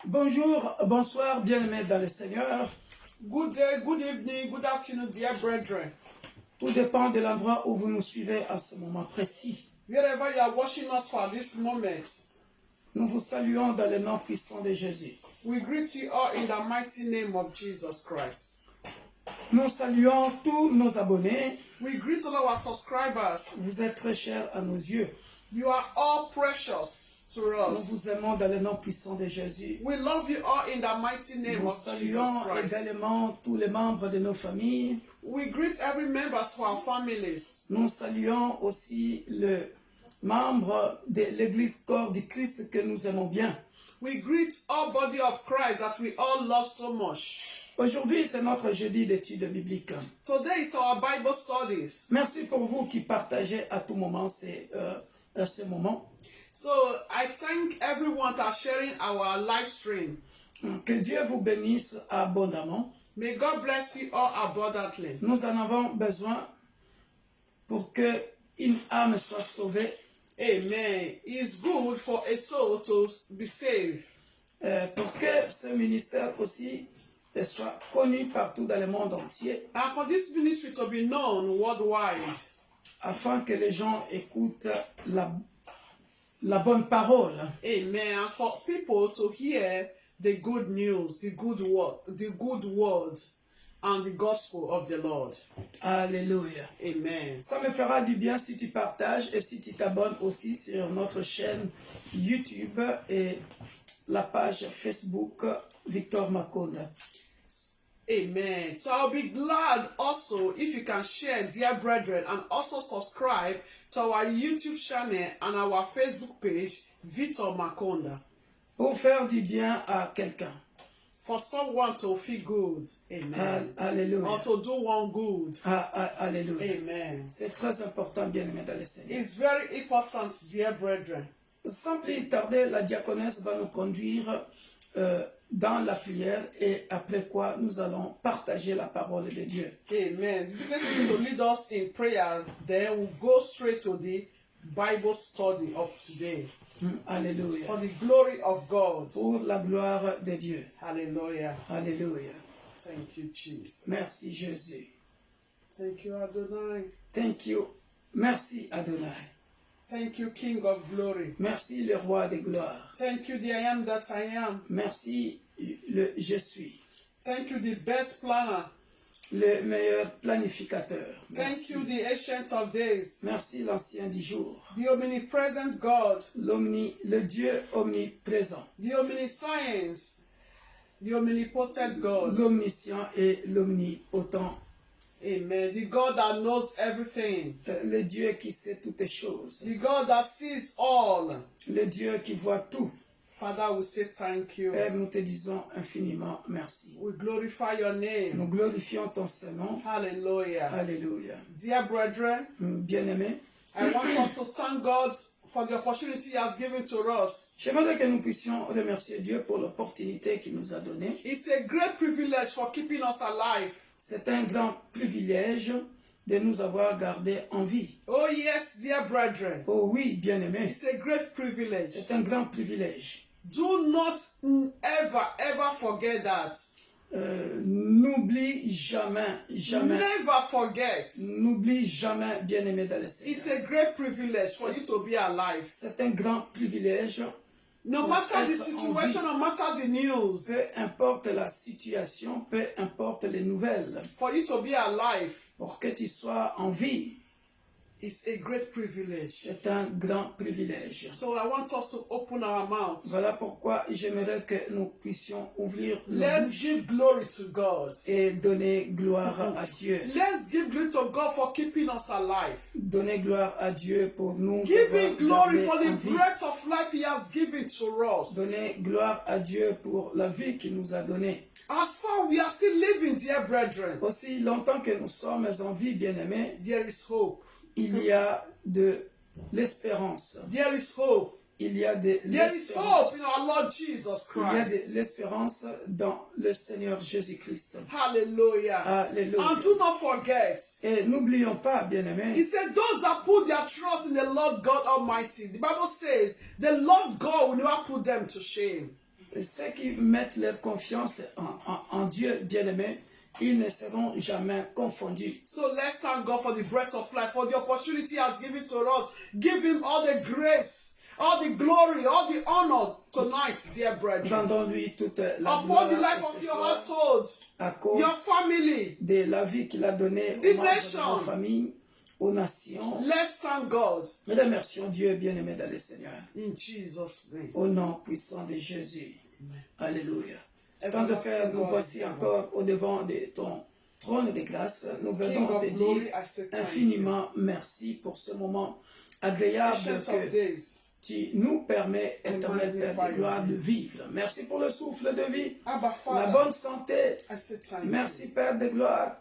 Bonjour, bonsoir, bien-aimés dans le Seigneur. Good day, good evening, good afternoon, dear brethren. Tout dépend de l'endroit où vous nous suivez à ce moment précis. Wherever you are watching us for this moment, Nous vous saluons dans le nom puissant de Jésus. we greet you all in the mighty name of Jesus Christ. Nous saluons tous nos abonnés. We greet all our subscribers. Vous êtes très chers à nos yeux. You are all precious to Nous us. vous aimons dans le nom puissant de Jésus. We love you all in the mighty name Nous of Jesus saluons Christ. également tous les membres de nos familles. We greet every members of our families. Nous saluons aussi le membre de l'Église corps du Christ que nous aimons bien. We greet all body of Christ that we all love so much. Aujourd'hui, c'est notre jeudi d'études bibliques. Today is our Bible studies. Merci pour vous qui partagez à tout moment ce moment. So I thank everyone for sharing our live stream. Que Dieu vous bénisse abondamment. May God bless you all abundantly. Nous en avons besoin pour que une âme soit sauvée, Amen. It's good for a soul to be saved. pour que ce ministère aussi soit connu partout dans le monde entier, And for this ministry to be known worldwide. afin que les gens écoutent la bonne parole. Amen. And for people to hear the good news, the good word, and the gospel of the Lord. Alléluia. Amen. Ça me fera du bien si tu partages et si tu t'abonnes aussi sur notre chaîne YouTube et la page Facebook Victor Makonda. Amen. So I'll be glad also if you can share, dear brethren, and also subscribe to our YouTube channel and our Facebook page, Victor Makonda, Pour faire du bien à quelqu'un. for someone to feel good. Amen. Alléluia. Or to do one good. Alléluia. Amen. C'est très important, bien-aimé dans le Seigneur. It's very important, dear brethren. Sans plus tarder, la diaconesse va nous conduire dans la prière et après quoi nous allons partager la parole de Dieu. Amen. The deacon is going to lead us in prayer. Then we'll go straight to the Bible study of today. Alléluia. For the glory of God. Pour la gloire de Dieu. Hallelujah. Alléluia. Thank you, Jesus. Merci Jésus. Thank you, Adonai. Thank you. Merci Adonai. Thank you, King of glory. Merci le roi de gloire. Thank you, the I am that I am. Merci le je suis. Thank you, the best planner. Le meilleur planificateur. Thank Merci. you, the ancient of days. Merci l'ancien du jour. The omnipresent God. Le Dieu omniprésent. The omniscience. The omnipotent God. L'omniscient et l'omnipotent. Amen. The God that knows everything. Le Dieu qui sait toutes choses. The God that sees all. Le Dieu qui voit tout. Father, we say thank you. Père, nous te disons infiniment merci. We glorify your name. Nous glorifions ton Saint-Nom. Hallelujah. Alléluia. Dear brethren, Bien-aimés, I want us to thank God for the opportunity He has given to us. j'aimerais que nous puissions remercier Dieu pour l'opportunité qu'il nous a donnée. It's a great privilege for keeping us alive. C'est un grand privilège de nous avoir gardés en vie. Oh yes, dear brethren. Oh oui, bien-aimés, It's a great privilege. c'est un grand privilège. Do not ever forget that. N'oublie jamais, Never forget. n'oublie jamais, bien-aimé dans le It's Seigneur. a great privilege for you to be alive. C'est un grand privilège. No matter the situation, no matter the news, Peu importe la situation, peu importe les nouvelles, for you to be alive, pour que tu sois en vie, it's a great privilege. c'est un grand privilège. So I want us to open our mouths. Voilà pourquoi j'aimerais que nous puissions ouvrir nos Let's bouches give glory to God. et donner gloire à Dieu. Let's give glory to God for keeping us alive. Donner gloire à Dieu pour nous Give Him avoir glory gardés for en the vie. breath of life He has given to us. Donner gloire à Dieu pour la vie qu'il nous a donnée. As far we are still living, dear brethren, Aussi longtemps que nous sommes en vie, bien-aimés, there is hope. il y a de l'espérance. There is hope. Il y a de There is hope l'espérance. in our Lord Jesus Il y a Christ. de l'espérance dans le Seigneur Jésus-Christ. Hallelujah. Alléluia. And do not forget, Et n'oublions pas, He bien-aimés, said, those that put their trust in the Lord God Almighty, the Bible says, the Lord God will never put them to shame. ceux qui mettent leur confiance en Dieu bien-aimé, ils ne seront jamais confondus. So let's thank God for the breath of life, for the opportunity He has given to us. Give Him all the grace, all the glory, all the honor tonight, dear brethren. Rendons-lui toute la Upon gloire the et life ce of your soir, household, à cause your family. de la vie qu'il a donnée The aux membres de nation. nos familles, aux nations. Let's thank God Remercions Dieu bien-aimé dans le Seigneur. in Jesus' name. Au nom puissant de Jésus. Alléluia. Everlasting Tant de Père, nous God, voici encore au devant de ton trône de grâce. Nous King venons of te glory, dire I say thank you. infiniment merci pour ce moment agréable Ancient of que days, tu nous permets, éternel Père magnify de gloire, your de name. vivre. Merci pour le souffle de vie, Abba la Father, bonne santé. I say thank you. Merci Père de gloire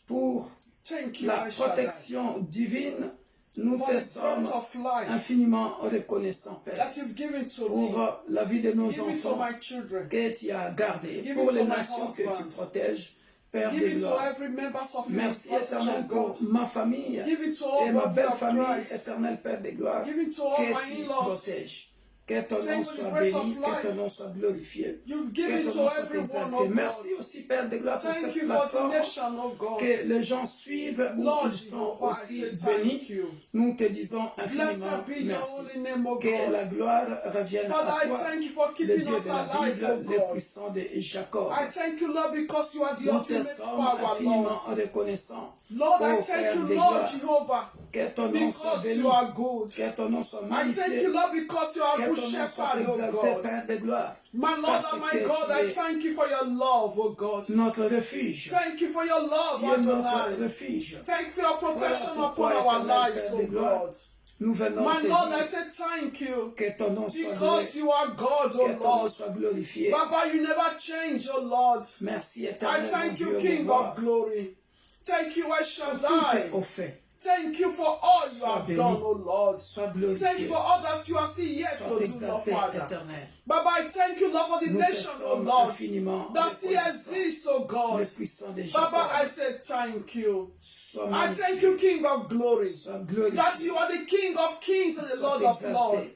pour Thank you, la I shall die. protection divine. Nous For te the sommes breath of life infiniment reconnaissants, Père, that you've given to pour me. la vie de nos Give it to enfants my children. que tu as gardées, Give pour it les to my nations que tu husband. protèges, Père Give de it to gloire. every members of your Merci University éternel of pour God. ma famille Give it to et all ma body belle of famille, Christ. éternel Père de gloire, Give it to all my que tu in-laws. protèges. Que ton Thank nom you for the soit breath of béni, que ton life. nom soit glorifié, You've que given ton to nom soit everyone, exalté. oh Merci God. aussi Père de gloire pour Thank cette you for the plateforme, nation, oh God. que les gens suivent où Lord ils sont Jehovah, I aussi say thank bénis. you. Nous te disons infiniment Blessed be your merci. holy name, oh Que la God. gloire revienne Father, à I toi, thank you for le keeping Dieu us de la alive, Bible, oh le God. puissant de Jacob. I thank you, Lord, because you are the Nous te ultimate sommes power, Lord. infiniment reconnaissants. Lord, I Oh, thank Père you, de Lord gloire, Jehovah, que ton nom soit because béni, you are good. que ton nom soit I thank magnifié, you, Lord, because you are a que good ton nom soit shepherd, oh exalté, God. Père de gloire. My Lord Parce and my que God, tu I es thank you for your love, oh God. notre refuge. Thank you for your love, Tu es notre Adonai. refuge. Thank you for your protection Voilà upon pourquoi, our éternel lives, Père oh de gloire, God. nous venons My te Lord, I dire say thank you que ton nom soit because loué, you are God, que oh ton nom Lord. soit glorifié. Baba, you never change, oh Lord. Merci I éternel mon thank Dieu, you, mon King roi. of glory. Thank you, I shall Tout est die. au fait. Thank you for all you Sois have béni. done, oh Lord. Sois Thank you glorifié. for all that you are still yet Sois to do, Lord exalté, Father. éternel. Baba, I thank you, Lord, for the Nous te nation, oh sommes Lord, infiniment that still reconnaissants. exists, oh God. Le puissant de Baba, I Jacob. say thank you. Sois I magnifié. thank you, King of glory, Sois that glorifié. you are the King of kings and the Sois Lord of exalté. lords.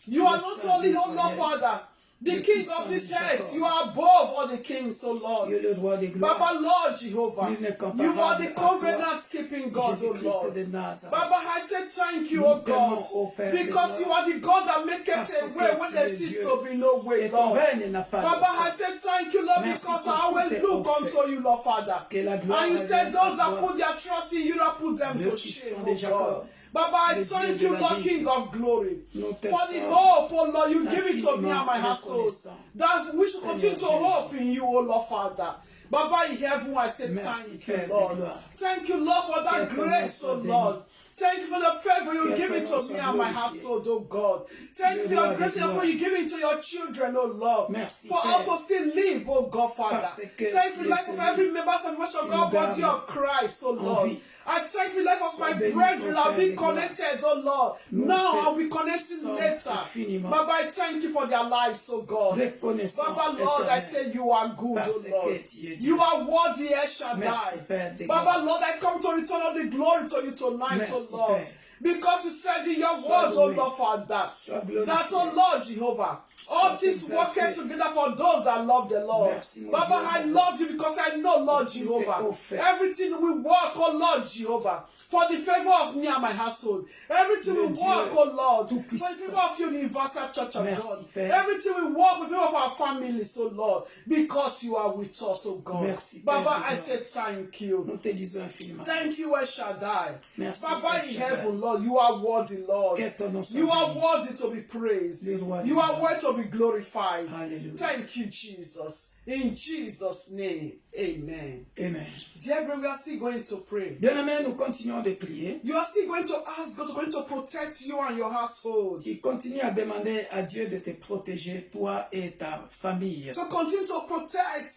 You are Le not Saint only, oh Lord d'Israël. Father, the Le King puissant of this de earth. Jacob. You are above all the kings, oh Lord. Tu es le roi des gloires. Baba, Lord Jehovah, Nul n'est comparable you are the à toi, covenant-keeping God, oh Jésus-Christ Lord. de Nazareth. Baba, I say thank you, Nous oh t'aimons, God, ô Père because de you are the God that maketh Parce a que way tu when there es seems Dieu. to be no way, Et ton Lord. règne n'a pas Baba, de I fin. say thank you, Lord, Merci because pour I always tout est look offert. unto you, Lord Father. Que la gloire And you said revienne those à that toi. put their trust in you, not put them Le to puissant shame, de oh Jacob. God. Baba, I Le thank Dieu you, de la Lord, Bible. King of glory, Nous te for the sommes hope, oh Lord, you give it to me and my infiniment household. reconnaissants. That we should continue to Seigneur hope in you, oh Lord Father. Baba, in heaven, I say Merci, thank you, Père de Lord. gloire. Thank you, Lord, for that Que ton nom grace, soit oh béni. Lord. Thank you for the favor you Que give ton it nom to me soit and my glorifié. household, oh God. Thank you Le for your roi grace des and for gloires. you give it to your children, oh Lord. Merci, For Père. us to still live, oh God, Father. Parce que Thank tu you, es life of celui every member of qui God, nous body garde of Christ, oh en Lord. vie. I thank you, life of Sois my béni, brethren. ô I'll Père be de gloire. connected, oh Lord. Nous Now te I'll be connecting sommes later. infiniment Baba, I thank you for their lives, oh God. reconnaissants, Baba, Lord, I éternel. say you are good, Parce oh Lord. que tu es Dieu. You are worthy, El Shaddai. Merci, Père de Baba, gloire. Lord, I come to return all the glory to you tonight, Merci, oh Lord. Père. Because you said in your Sois word, oh loué. Lord, Father, Sois glorifié. that, oh Lord Jehovah, all Sois things exalté. work together for those that love the Lord. Merci, mon Baba, Dieu, I mon love you because I know, Lord Tout est Jehovah, offert. everything we work, oh Lord Jehovah, for the favor of me and my household. Everything Le we Dieu work, oh Lord, for the tout-puissant. favor of your universal church of Merci, God. Père. Everything we work for the favor of our families, oh Lord, because you are with us, oh God. Merci, Père Baba, de I gloire. say thank you. Nous te disons infiniment. Thank you, El Shaddai. Merci, Baba El in Shaddai. heaven, Lord, you are worthy, Lord. Que ton nom soit You are béni. worthy to be praised. Le roi You des are rois. worthy to be glorified. Hallelujah. Thank you, Jesus. In Jesus' name, amen. Amen. Dear brother, we are still going to pray. Bien-aimés, nous continuons de prier. You are still going to ask God to protect you and your household. Tu continues à demander à Dieu de te protéger, toi et ta famille. To continue to protect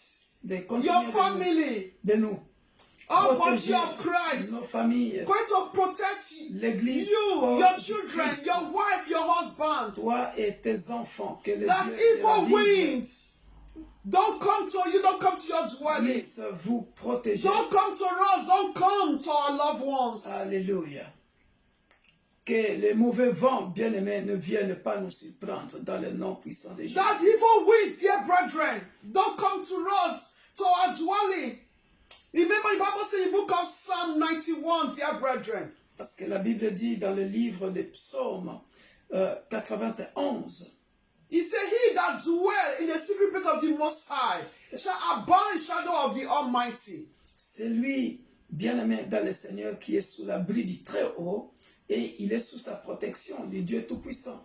De your continuer family. de nous All body protéger of Christ. nos familles, Going to protect l'église, you, corps your du children, Christ, your wife, your husband. toi et tes enfants. Que le That Dieu de la evil Bible winds don't come to you, don't come to your dwelling. puisse vous protéger. Don't come to us, don't come to our loved ones. Alléluia. que les mauvais vents, bien-aimés, ne viennent pas nous surprendre dans le nom puissant de Jésus. That evil winds, dear brethren, don't come to us, to our dwelling. Remember, the Bible says in the book of Psalm 91, dear brethren. Parce que la Bible dit dans le livre des psaumes 91, He said, he that dwell in the secret place of the Most High shall abide in the shadow of the Almighty. c'est lui, bien-aimé dans le Seigneur, qui est sous l'abri du Très-Haut et il est sous sa protection du Dieu Tout-Puissant.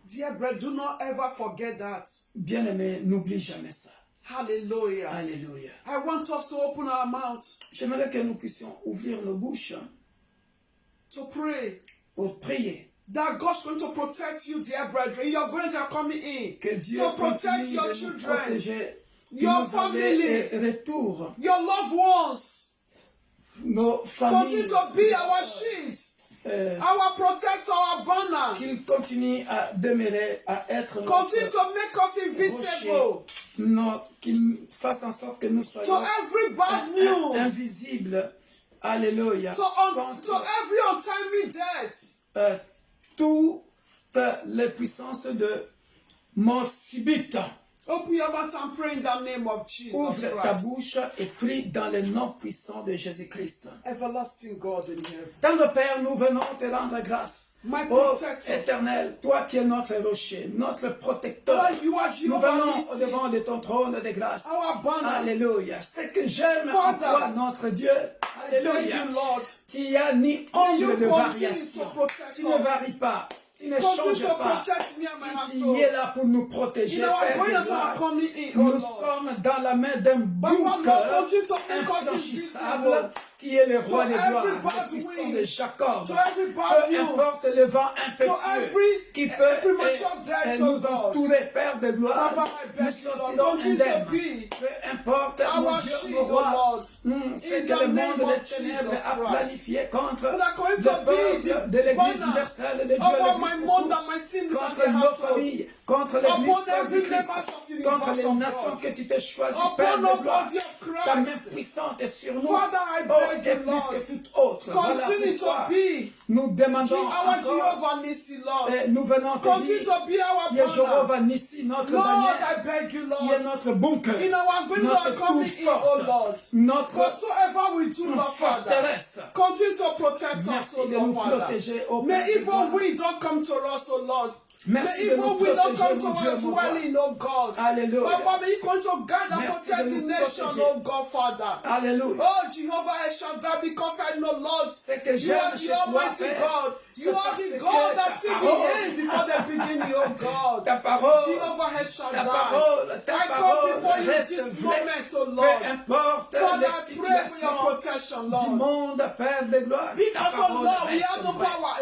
Dear brethren, do not ever forget that. Bien-aimé, n'oublie jamais ça. Hallelujah. Alléluia. I want us to open our mouths J'aimerais que nous puissions ouvrir nos bouches to pray pour prier. that God's going to protect you, dear brethren. Your parents are coming in Que Dieu to protect continue your de nous children, protéger, qu'il your nous enlève family, et retourne your loved ones. nos Continue familles, to be our shield, our protector, our banner. qu'il continue à demeurer, à être Continue notre to make us invisible qu'il fasse en sorte que nous to soyons every bad news, invisibles. Alléluia. to every untimely death. Toutes les puissances de mort subite. Open your mouth and pray in the name of Jesus Ouvre ta Christ. bouche et prie dans le nom puissant de Jésus-Christ. Everlasting God in heaven. Tendre Père, nous venons te rendre grâce. My Ô protector. Éternel, toi qui es notre rocher, notre protecteur, Lord, you are nous Jehovah venons Nissi, au-devant de ton trône de grâce. our banner. Alléluia. Ce que j'aime en Father, toi, notre Dieu. Thank Alléluia. you, Lord. Tu n'y as ni you ombre de continue variation. to protect Tu ne us. varies pas. Tu ne Continue changes to pas. protect me and my Si tu household. es là pour nous protéger, In our Père going de out and gloire, our coming in, oh nous Lord. sommes dans la main d'un But Lord, bouc continue to make us infranchissable invisible qui est le roi to des every gloires, bad le puissant wind, de Jacob. to every bad Peu news, importe le vent impétueux qui peut premature death, nous oh God. entourer, Père de gloire, Papa, I beg nous you, Lord, sortirons continue to indemnes. be Peu importe, mon our Dieu, shield, mon oh roi, Lord. c'est In que the le name monde of des ténèbres Jesus a Christ. planifié contre For that going le to be peuple the de l'Église banner universelle de Dieu, over my l'Église pour mother, tous, my siblings and contre their nos household, familles, contre l'Église upon corps every du Christ, members of the contre universe les of nations God, que tu t'es choisies, upon Père the de gloire. body of Ta main Christ. puissante est sur nous. Father, I Oh, beg et you, plus Lord, que toute autre. Voilà continue pourquoi to be nous demandons our encore, Jehovah Nissi, Lord. et nous venons te Continue dire, to be our tu es banner. Jehovah Nissi, notre Lord, bannière, I beg you, qui est Lord. notre bunker, In our going notre and coming tour in, oh forte, Lord. notre Whatsoever we do, Lord Father, forteresse. continue to protect us, Merci oh de Lord nous Father. protéger, ô Père May de evil gloire. wind don't come to us, oh Lord. Merci May de nous evil wind don't protéger, come to mon Dieu, our mon roi. dwelling, oh God. Alléluia. Papa, may you come to guide and Merci protect de the nous nation, protéger. oh God, Father. Alléluia. Oh, Jehovah El Shaddai, because I know, Lord, Ce que you j'aime are chez the toi, Almighty Père, God. c'est You are parce the que God that ta see the parole- end before the beginning, oh God. Ta parole, Jehovah El ta Shaddai, parole I come parole before you reste this vraie. moment, oh Peu Lord. importe Father, les I pray for your situations protection, du Lord. monde, Père de gloire. Ta Because, oh parole Lord, we reste have no vraie. power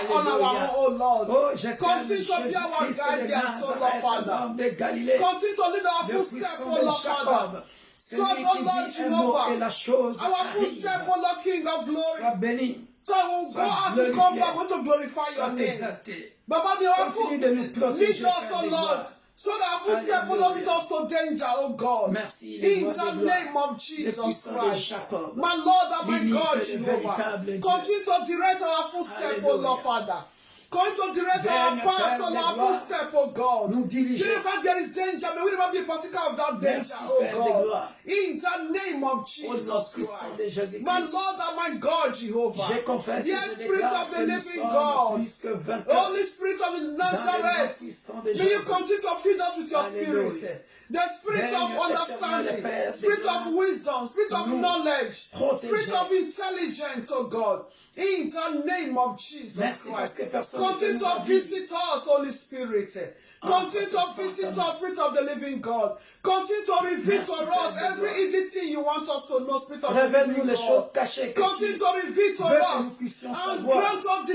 on our Alléluia. own, oh Lord. Oh, je t'aime, Continue to be our Jésus-Christ de guardian, so Lord Nazareth, Father. l'homme de Galilée, Continue to lead our le footsteps, puissant oh de Lord Father. Jacob. So, Celui oh qui Lord dit un mot et la Jehovah, chose our arrive. footsteps, oh Lord King of glory. Sois béni, So we'll go Sois out and come glorifié. back want to glorify your sois name. exalté. Baba, may our Continue foot de nous protéger, lead us, Père oh de Lord. gloire. So that our footsteps will not lead us to danger, oh God. Merci, les In rois the de gloire, name of le Jesus puissant de Christ. Jacob, My Lord and my l'unique God, et le Jehovah. véritable Dieu. Continue to direct our footsteps, oh Lord Alléluia. Father. Continue to direct our Daigne, path, Père oh de our gloire, footsteps, oh God. nous diriger. Whenever there is danger, may we never be a partaker of that danger, Merci, oh Père de God. gloire. In the name of Au nom Jesus puissant de Christ. Jésus-Christ. My Lord and my God, Jehovah. Je confesse et Yes, je Spirit déclare of the que nous living sommes God. plus que vainqueurs Holy Spirit of dans le nom Nazareth, puissant de may you Jésus. continue to feed us with your Alléluia. spirit. The spirit Daigne, of understanding, éternel Père, spirit of déclare wisdom, spirit of nous knowledge, protéger. spirit of intelligence, oh God. In the name of Jesus Merci parce Christ. que personne Continue ne to nous a vu. visit us, Holy Spirit. Continue to visit us, Spirit of the living God. Continue to reveal Merci, to us Père de every gloire. hidden thing you want us to know, Spirit of the Révèle-nous living les God. choses cachées que Continue tu to reveal to veux que nous us puissions and savoir. grant us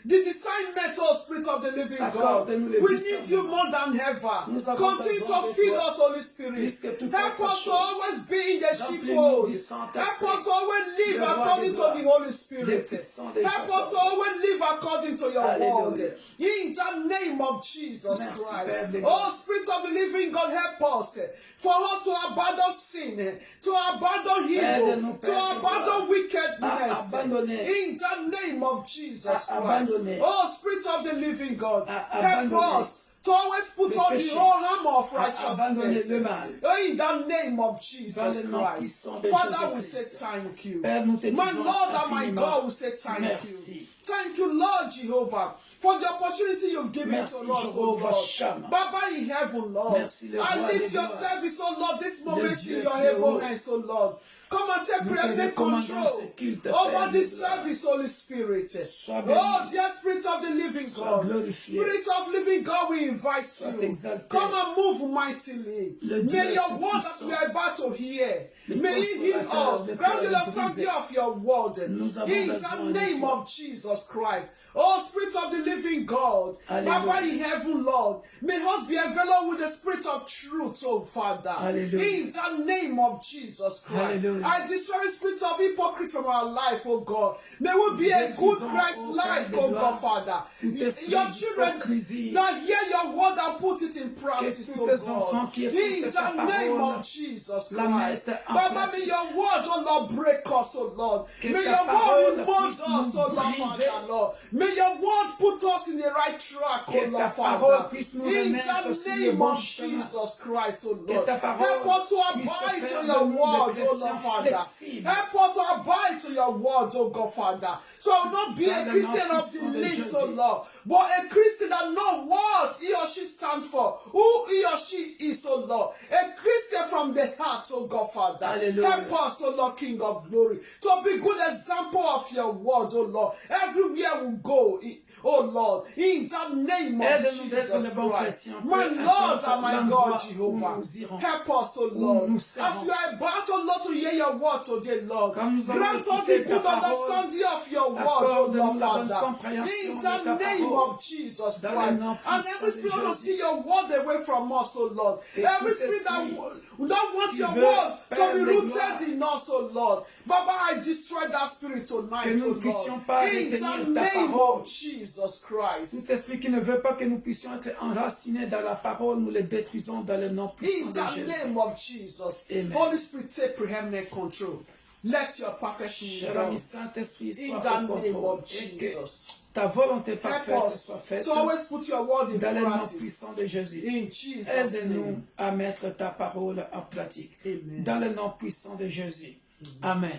the discernment, oh Spirit of the living God. Accorde-nous le We need you discernement. more than ever. Nous avons Continue besoin to de feed toi. us, Holy Spirit. Plus que toute Help autre us to chose. always be in the Remplis-nous sheepfold. du Saint-Esprit. Help us to always live Le roi according des to the gloires. Holy Le Spirit. puissant de Help us to Jacob. always live according to your word, Lord. Alléluia. In the name of Jesus Merci, Christ. Père de Oh, Spirit of the living God, help us for us to abandon sin, to abandon evil, Aide-nous, to Père de abandon gloire, wickedness. à abandonner, In the name of Jesus à Christ. abandonner, Oh, Spirit of the living God, à help abandonner us to always put le on the péché, whole armor of à abandonner righteousness. le mal. Oh, in the name of Dans Jesus le nom Christ. puissant de Father, we say Jésus-Christ. thank you. Père, nous te My disons Lord and my infiniment God, we say thank merci. you. Thank you, Lord Jehovah, for the opportunity you've given Merci, to us, oh Jehovah Lord. Shammah. Baba in heaven, Lord. Merci, le I roi lift des your gloires. service, oh Lord, this Le moment Dieu in your très able haut. hands, oh Lord. Come and take Nous te preeminent recommandons control ce culte, over Père de this gloire. service, Holy Spirit. Sois béni. Oh, dear Spirit of the living Sois God. glorifié. Spirit of living God, we invite Sois you. exalté. Come and move mightily. Le Dieu May your word that tout-puissant. we are about to hear, Le may it heal consolateur us. des Grant the cœurs understanding brisés. of your word. Nous avons In besoin the de name toi. of Jesus Christ. Oh, Spirit of the living God. Alléluia. Baba in heaven, Lord. May us be enveloped with the Spirit of truth, oh Father. Alléluia. In the name of Jesus Christ. Alléluia. I destroy the spirit of hypocrite from our life, oh God. May we be a good Détruisons, Christ-like, ô Père de oh gloire, God, Father. tout esprit Your children d'hypocrisie. that hear your word and put it in practice, tous oh les enfants God. qui In écoutent ta the name parole, of Jesus la Christ. mettent en Baba, may pratique. your word, oh Lord, break us, oh Lord. Que May ta your parole word mold puisse us, nous oh Lord, briser. Father, Lord. May your word put us in the right track, oh Que Lord, ta Father. parole puisse nous In remettre sur the le name bon of chemin. Jesus Christ, oh Que Lord. ta parole Help us to puisse abide faire to de your nous des word, oh chrétiens Lord, Father. flexibles. Help us to abide to your word, oh God, Father. So I will not be Dans a le Christian nom of the puissant de lips, Jésus. oh Lord, but a Christian that knows what he or she stands for, who he or she is, oh Lord. A Christian from the heart, oh God, Father. Hallelujah. Help us, oh Lord, King of glory, to be good example of your word, oh Lord. Everywhere we go, oh Lord, in the name of Aide-nous d'être Jesus de bons Christ. chrétiens, My peu Lord importe and my l'endroit God, où Jehovah. nous irons, Help us, oh où Lord. nous As serons. we are about, oh Lord, to hear your word today, Lord. Comme nous allons Grant us écouter the ta good parole, understanding of your word, oh accorde-nous Lord, la bonne Father. compréhension In de the ta name parole. of Jesus Dans le Christ. nom And puissant every de spirit to Jésus. see your word away from us, oh Lord. Et Every tout spirit that esprit don't want qui your veut word to perdre be les rooted gloires. in us, oh Lord. Baba, I destroy that spirit tonight, Que nous oh ne puissions Lord. pas In the retenir ta name parole. of Jesus Christ. Tout esprit qui ne veut pas que nous puissions être enracinés dans la parole, nous le détruisons dans le nom puissant In de the Jésus. name of Jesus. Amen. Holy Spirit, take preeminent control. Let your perfect will be Cher done. ami Saint-Esprit, In sois the au name contrôle of et que Jesus. ta volonté Help parfaite us soit faite to always put your word in dans le nom practice. puissant de Jésus. In Jesus' Aide-nous name. à mettre ta parole en pratique. Amen. Dans le nom puissant de Jésus. Amen.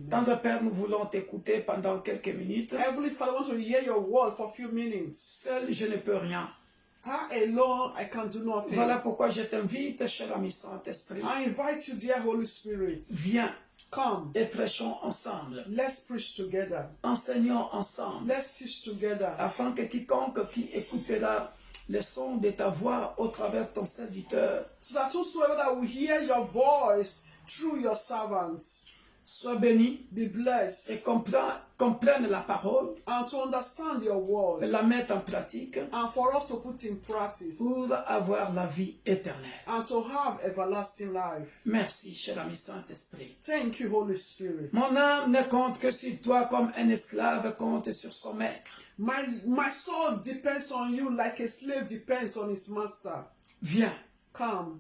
Tendre Père, nous voulons t'écouter pendant quelques minutes. Heavenly Father, I want to hear your word for a few minutes. Seul, je ne peux rien. Alone, I can do nothing. Voilà pourquoi je t'invite, cher ami Saint-Esprit. I invite you, dear Holy Spirit. Viens Come. et prêchons ensemble. Let's preach together. Enseignons ensemble. Let's teach together. Afin que quiconque qui écoutera le son de ta voix au travers ton serviteur So that whosoever that will hear your voice through your servants soit béni be blessed et comprenne la parole, and to understand your word la mette en pratique and for us to put in practice pour avoir la vie éternelle. and to have everlasting life. Merci, cher ami Saint-Esprit. Thank you, Holy Spirit. Mon âme ne compte que sur toi comme un esclave compte sur son maître. My soul depends on you like a slave depends on his master. Viens, Come,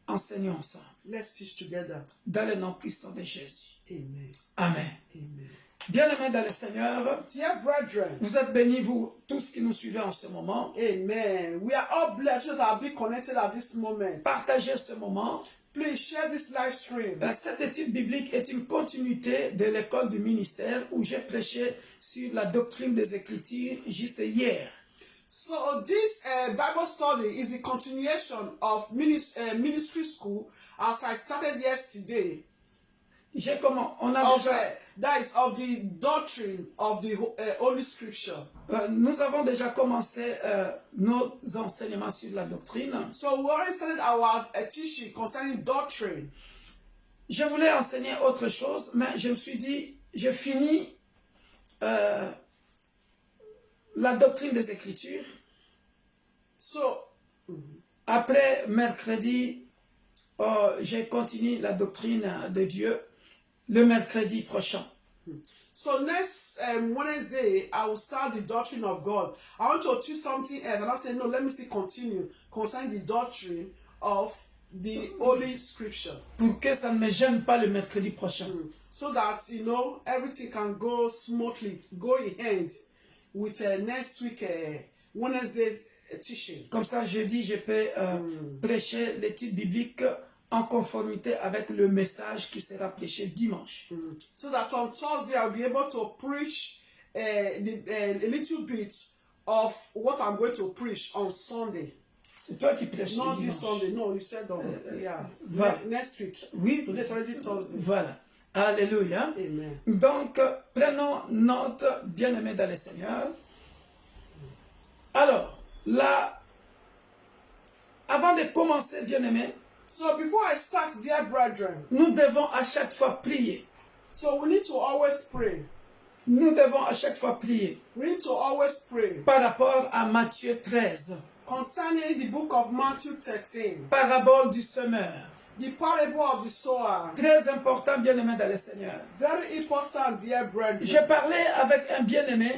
enseignons ensemble. let's teach together. Dans le nom puissant de Jésus. Amen. Amen. Amen. Bien-aimés dans le Seigneur, Dear brethren, vous êtes bénis, vous tous qui nous suivez en ce moment. amen. We are all blessed that are being connected at this moment. Partagez ce moment. Please share this live stream. Cette étude biblique est une continuité de l'école du ministère où j'ai prêché sur la doctrine des Écritures juste hier. So this Bible study is a continuation of ministry school as I started yesterday. On a déjà, That is of the doctrine of the Holy Scripture. nous avons déjà commencé nos enseignements sur la doctrine. So we already started our teaching concerning doctrine. Je voulais enseigner autre chose, mais je me suis dit, je finis la doctrine des Écritures. So Après mercredi, je continue la doctrine de Dieu le mercredi prochain. So next Wednesday, I will start the doctrine of God. I want to choose something else, and I say, no, let me still continue concerning the doctrine of the Holy Scripture. Pour que ça ne me gêne pas le mercredi prochain. So that, you know, everything can go smoothly, go in hand with next week, Wednesday's teaching. Comme ça, jeudi, je peux prêcher les titres bibliques en conformité avec le message qui sera prêché dimanche. So that on Thursday, I'll be able to preach a little bit of what I'm going to preach on Sunday. C'est toi qui prêches Not le this dimanche. Sunday, no, you said yeah. voilà. Next week. Oui. Today's already Thursday. Voilà. Alléluia. Amen. Donc, prenons note, bien-aimés dans le Seigneur. Alors, là, avant de commencer, bien-aimés, So before I start, dear brethren, nous devons à chaque fois prier. so we need to always pray. Nous devons à chaque fois prier. We need to always pray. Par rapport à Matthieu 13, Concerning the book of Matthew 13, parabole du semeur. the parable of the sower, Très important, bien-aimés dans le Seigneur. very important, dear brethren. J'ai parlé avec un bien-aimé.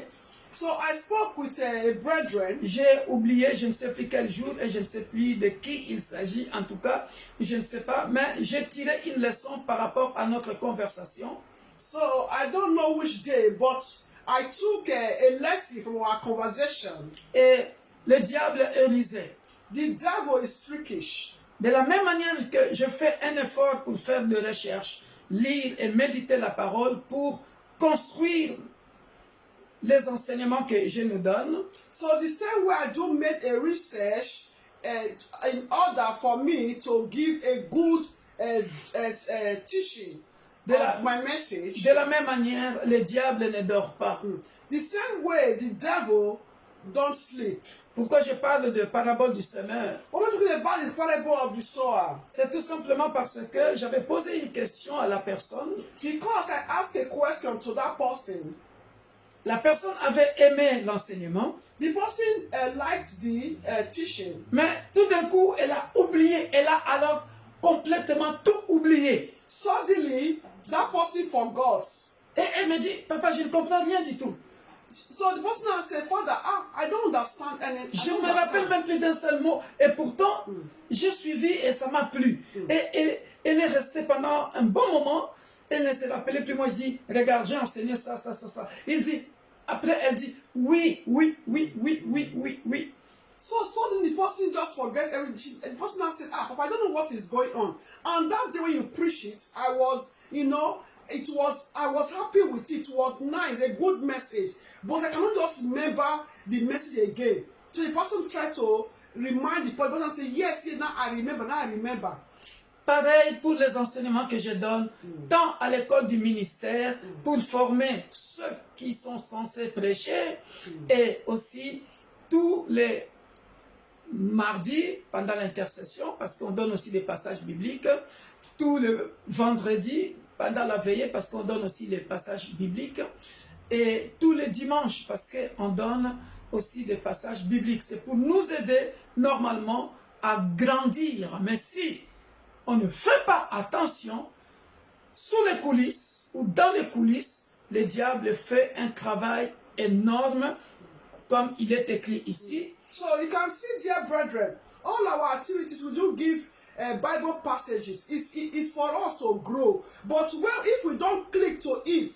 So I spoke with a brethren. J'ai oublié, je ne sais plus quel jour et je ne sais plus de qui il s'agit. En tout cas, je ne sais pas. Mais j'ai tiré une leçon par rapport à notre conversation. So I don't know which day, but I took a lesson from our conversation. Et le diable est rusé. The devil is trickish. De la même manière que je fais un effort pour faire de recherche, lire et méditer la parole pour construire les enseignements que je nous donne, So the same way I do make a research in order for me to give a good teaching of my message. de la même manière, le diable ne dort pas. The same way the devil don't sleep. Pourquoi je parle de parabole du semeur? What we're talking about is parable of the sower. C'est tout simplement parce que j'avais posé une question à la personne. Because I asked a question to that person. La personne avait aimé l'enseignement, The person liked the teaching. mais tout d'un coup, elle a oublié. Elle a alors complètement tout oublié. Suddenly, that person forgot. Et elle me dit, papa, je ne comprends rien du tout. So the person now said, Father, I don't understand anything. Je ne me rappelle même plus d'un seul mot. Et pourtant, j'ai suivi et ça m'a plu. Et elle est restée pendant un bon moment. Elle ne se rappelait plus. Moi, je dis, regarde, j'ai enseigné ça, ça, ça, ça. Il dit, après, elle dit, oui, oui, oui, oui, oui, oui, oui. So suddenly the person just forget everything. The person now said, Papa, I don't know what is going on. And that day when you preach it, I was, I was happy with it. It was nice, a good message. But I cannot just remember the message again. So the person tried to remind the person and say, yes, now I remember. Pareil pour les enseignements que je donne, tant à l'école du ministère, pour former ceux qui sont censés prêcher, et aussi tous les mardis, pendant l'intercession, parce qu'on donne aussi des passages bibliques, tous les vendredis, pendant la veillée, parce qu'on donne aussi les passages bibliques, et tous les dimanches, parce qu'on donne aussi des passages bibliques. C'est pour nous aider, normalement, à grandir. Mais si on ne fait pas attention, sous les coulisses ou dans les coulisses, le diable fait un travail énorme, comme il est écrit ici. So you can see, dear brethren, all our activities we do give Bible passages. It's for us to grow. But well, if we don't click to it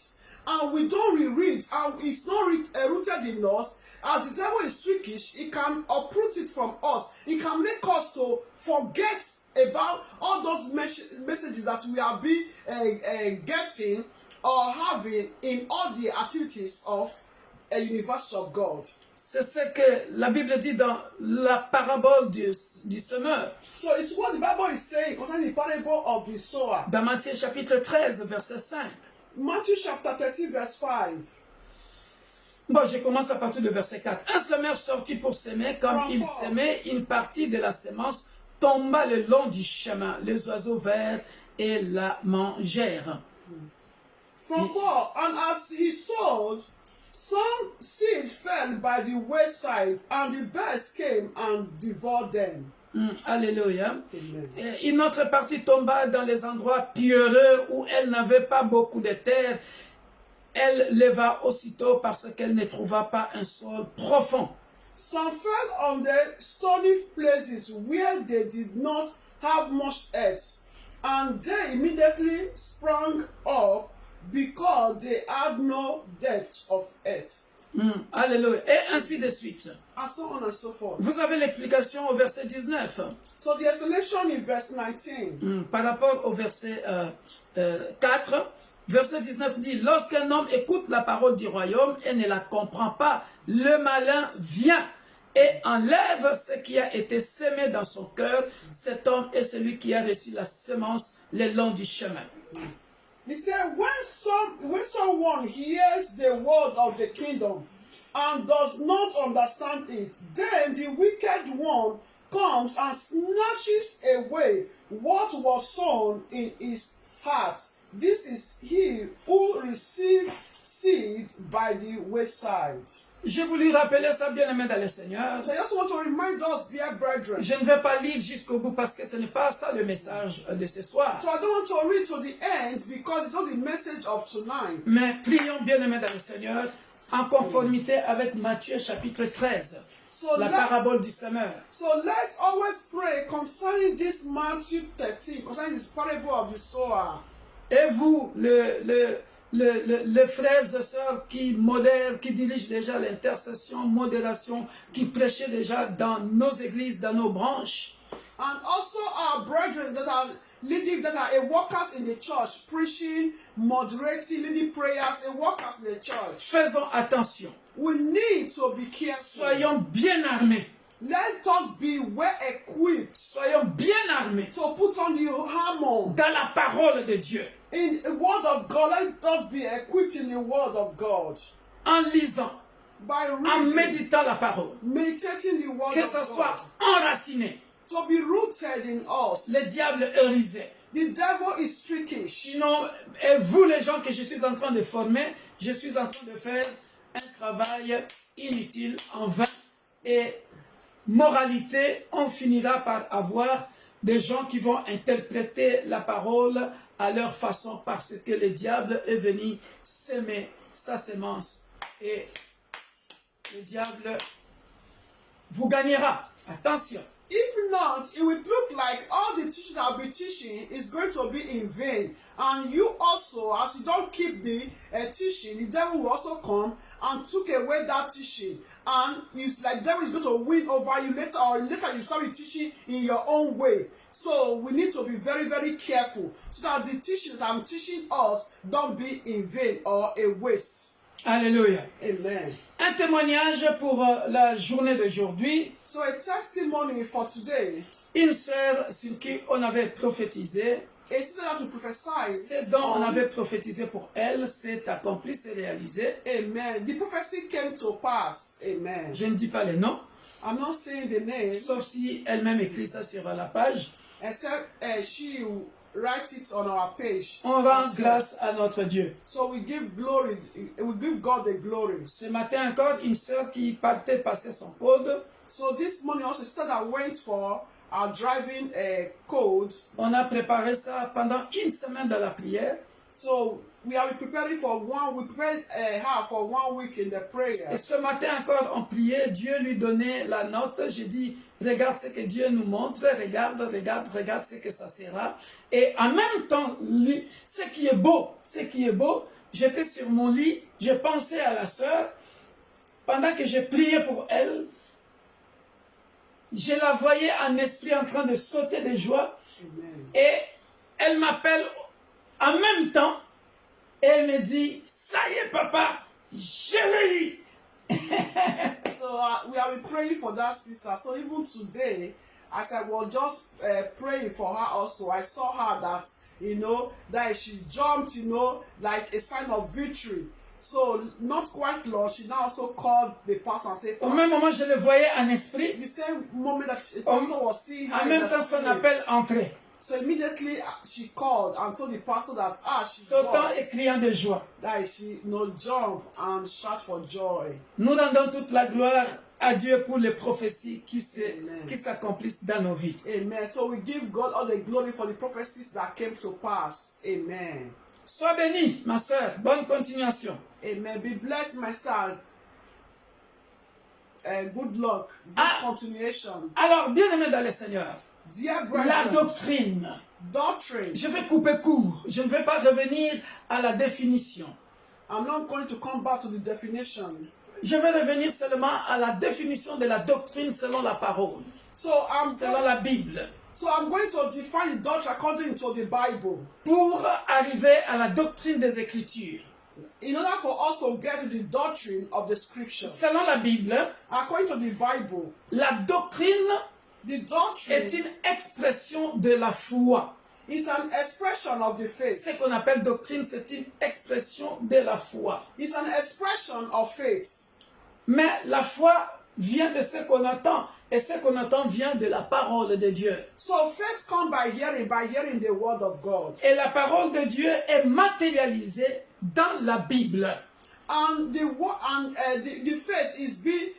and we don't reread and it's not rooted in us, as the devil is trickish, he can uproot it from us. He can make us to forget about all those messages that we are getting or having in all the activities of a University of God. C'est ce que la Bible dit dans la parabole du semeur. So it's what the Bible is saying concerning the parable of the sower. Dans Matthieu chapitre 13, verset 5. Matthew chapter 13, verse 5. Bon, je commence à partir du verset 4. Un semeur sortit pour s'aimer. Comme il s'aimait, une partie de la semence tomba le long du chemin. Les oiseaux vinrent et la mangèrent. From 4, and as he sowed, some seed fell by the wayside, and the birds came and devoured them. Alléluia. Amen. Une autre partie tomba dans les endroits pierreux où elle n'avait pas beaucoup de terre. elle leva aussitôt parce qu'elle ne trouva pas un sol profond. Some fell on the stony places where they did not have much earth, and they immediately sprang up because they had no depth of earth. Alléluia. Et ainsi de suite. And so on and so forth. Vous avez l'explication au verset 19. So the explanation in verse 19. Par rapport au verset 4, verset 19 dit, lorsqu'un homme écoute la parole du royaume et ne la comprend pas, le malin vient et enlève ce qui a été semé dans son cœur. Cet homme est celui qui a reçu la semence le long du chemin. He said, when someone hears the word of the kingdom and does not understand it, then the wicked one comes and snatches away what was sown in his heart. This is he who received seed by the wayside. Je voulais rappeler ça, bien-aimé dans le Seigneur. So I just want to remind us, dear brethren. Je ne vais pas lire jusqu'au bout parce que ce n'est pas ça le message de ce soir. So I don't want to read to the end because it's not the message of tonight. Mais prions, bien-aimé dans le Seigneur, en conformité avec Matthieu chapitre 13, la parabole du semeur. So let's always pray concerning this Matthew 13, concerning this parable of the sower. Et vous, les frères et sœurs qui modèrent, qui dirigent déjà l'intercession, modération, qui prêchaient déjà dans nos églises, dans nos branches. And also our brethren that are leading, that are workers in the church, preaching, moderating, leading prayers, and workers in the church. Faisons attention. We need to be careful. Soyons bien armés. Let us be well equipped. Soyons bien armés. To put on the armor. Dans la parole de Dieu. In the word of God, let us be equipped in the word of God. En lisant. By reading. En méditant la parole. Meditating the word que of ça God. soit enraciné. To be rooted in us. Le diable est rusé. The devil is tricky. Sinon, et vous les gens que je suis en train de former, je suis en train de faire un travail inutile, en vain. Et moralité, on finira par avoir des gens qui vont interpréter la parole à leur façon parce que le diable est venu semer sa semence. Et le diable vous gagnera. Attention. If not, it will look like all the teaching that I'll be teaching is going to be in vain. And you also, as you don't keep the teaching, the devil will also come and took away that teaching. And it's like the devil is going to win over you later, or later you start teaching in your own way. So we need to be very, very careful so that the teaching that I'm teaching us don't be in vain or a waste. Alléluia. Amen. Un témoignage pour la journée d'aujourd'hui. So a testimony for today. Une sœur sur qui on avait prophétisé. A sister that we prophesied. Ce dont on avait prophétisé pour elle s'est accompli, s'est réalisé. Amen. The prophecy came to pass. Amen. Je ne dis pas les noms. I'm not saying the name. Sauf si elle-même écrit ça sur la page. Except she will write it on our page. On rend grâce à notre Dieu. So we give glory, we give God the glory. Ce matin encore, une sœur qui partait passer son code. So this morning also, sister that went for our driving code. On a préparé ça pendant une semaine de la prière. So we are preparing for we prepared her for 1 week in the prayer. Et ce matin encore, on priait, Dieu lui donnait la note. J'ai dit, regarde ce que Dieu nous montre, regarde ce que ça sera. Et en même temps, ce qui est beau, j'étais sur mon lit, je pensais à la sœur. Pendant que je priais pour elle, je la voyais en esprit en train de sauter de joie. Amen. Et elle m'appelle en même temps. Et elle me dit, ça y est papa, je l'ai eu. So we have been praying for that sister. So even today, as I was just praying for her also, I saw her that, that she jumped, like a sign of victory. So not quite long, she now also called the pastor and said, Au même moment, je le voyais en esprit. the same moment that the pastor was seeing her En in même the temps, son spirit. appel entrait. So immediately she called and told the pastor that she Sautant got, et criant de joie. that she jump and shout for joy. Nous rendons toute la gloire à Dieu pour les prophéties qui s'accomplissent dans nos vies. Amen. So we give God all the glory for the prophecies that came to pass. Amen. Sois béni, ma soeur. Bonne continuation. Amen. Be blessed, my star. Good luck. Good continuation. Alors, bien-aimés dans le Seigneur, Dear la brethren, doctrine. doctrine. Je vais couper court. Je ne vais pas revenir à la définition. I'm not going to come back to the definition. Je vais revenir seulement à la définition de la doctrine selon la parole, selon la Bible, I'm going to define the doctrine according to the Bible. pour arriver à la doctrine des Écritures. In order for us to get to the doctrine of the scripture. Selon la Bible, According to the Bible, la doctrine the est doctrine une expression de la foi. is an expression of the faith. Ce qu'on appelle doctrine, c'est une expression de la foi. It's an expression of faith. Mais la foi vient de ce qu'on entend, et ce qu'on entend vient de la parole de Dieu. So faith comes by hearing the word of God. Et la parole de Dieu est matérialisée dans la Bible. And the faith is being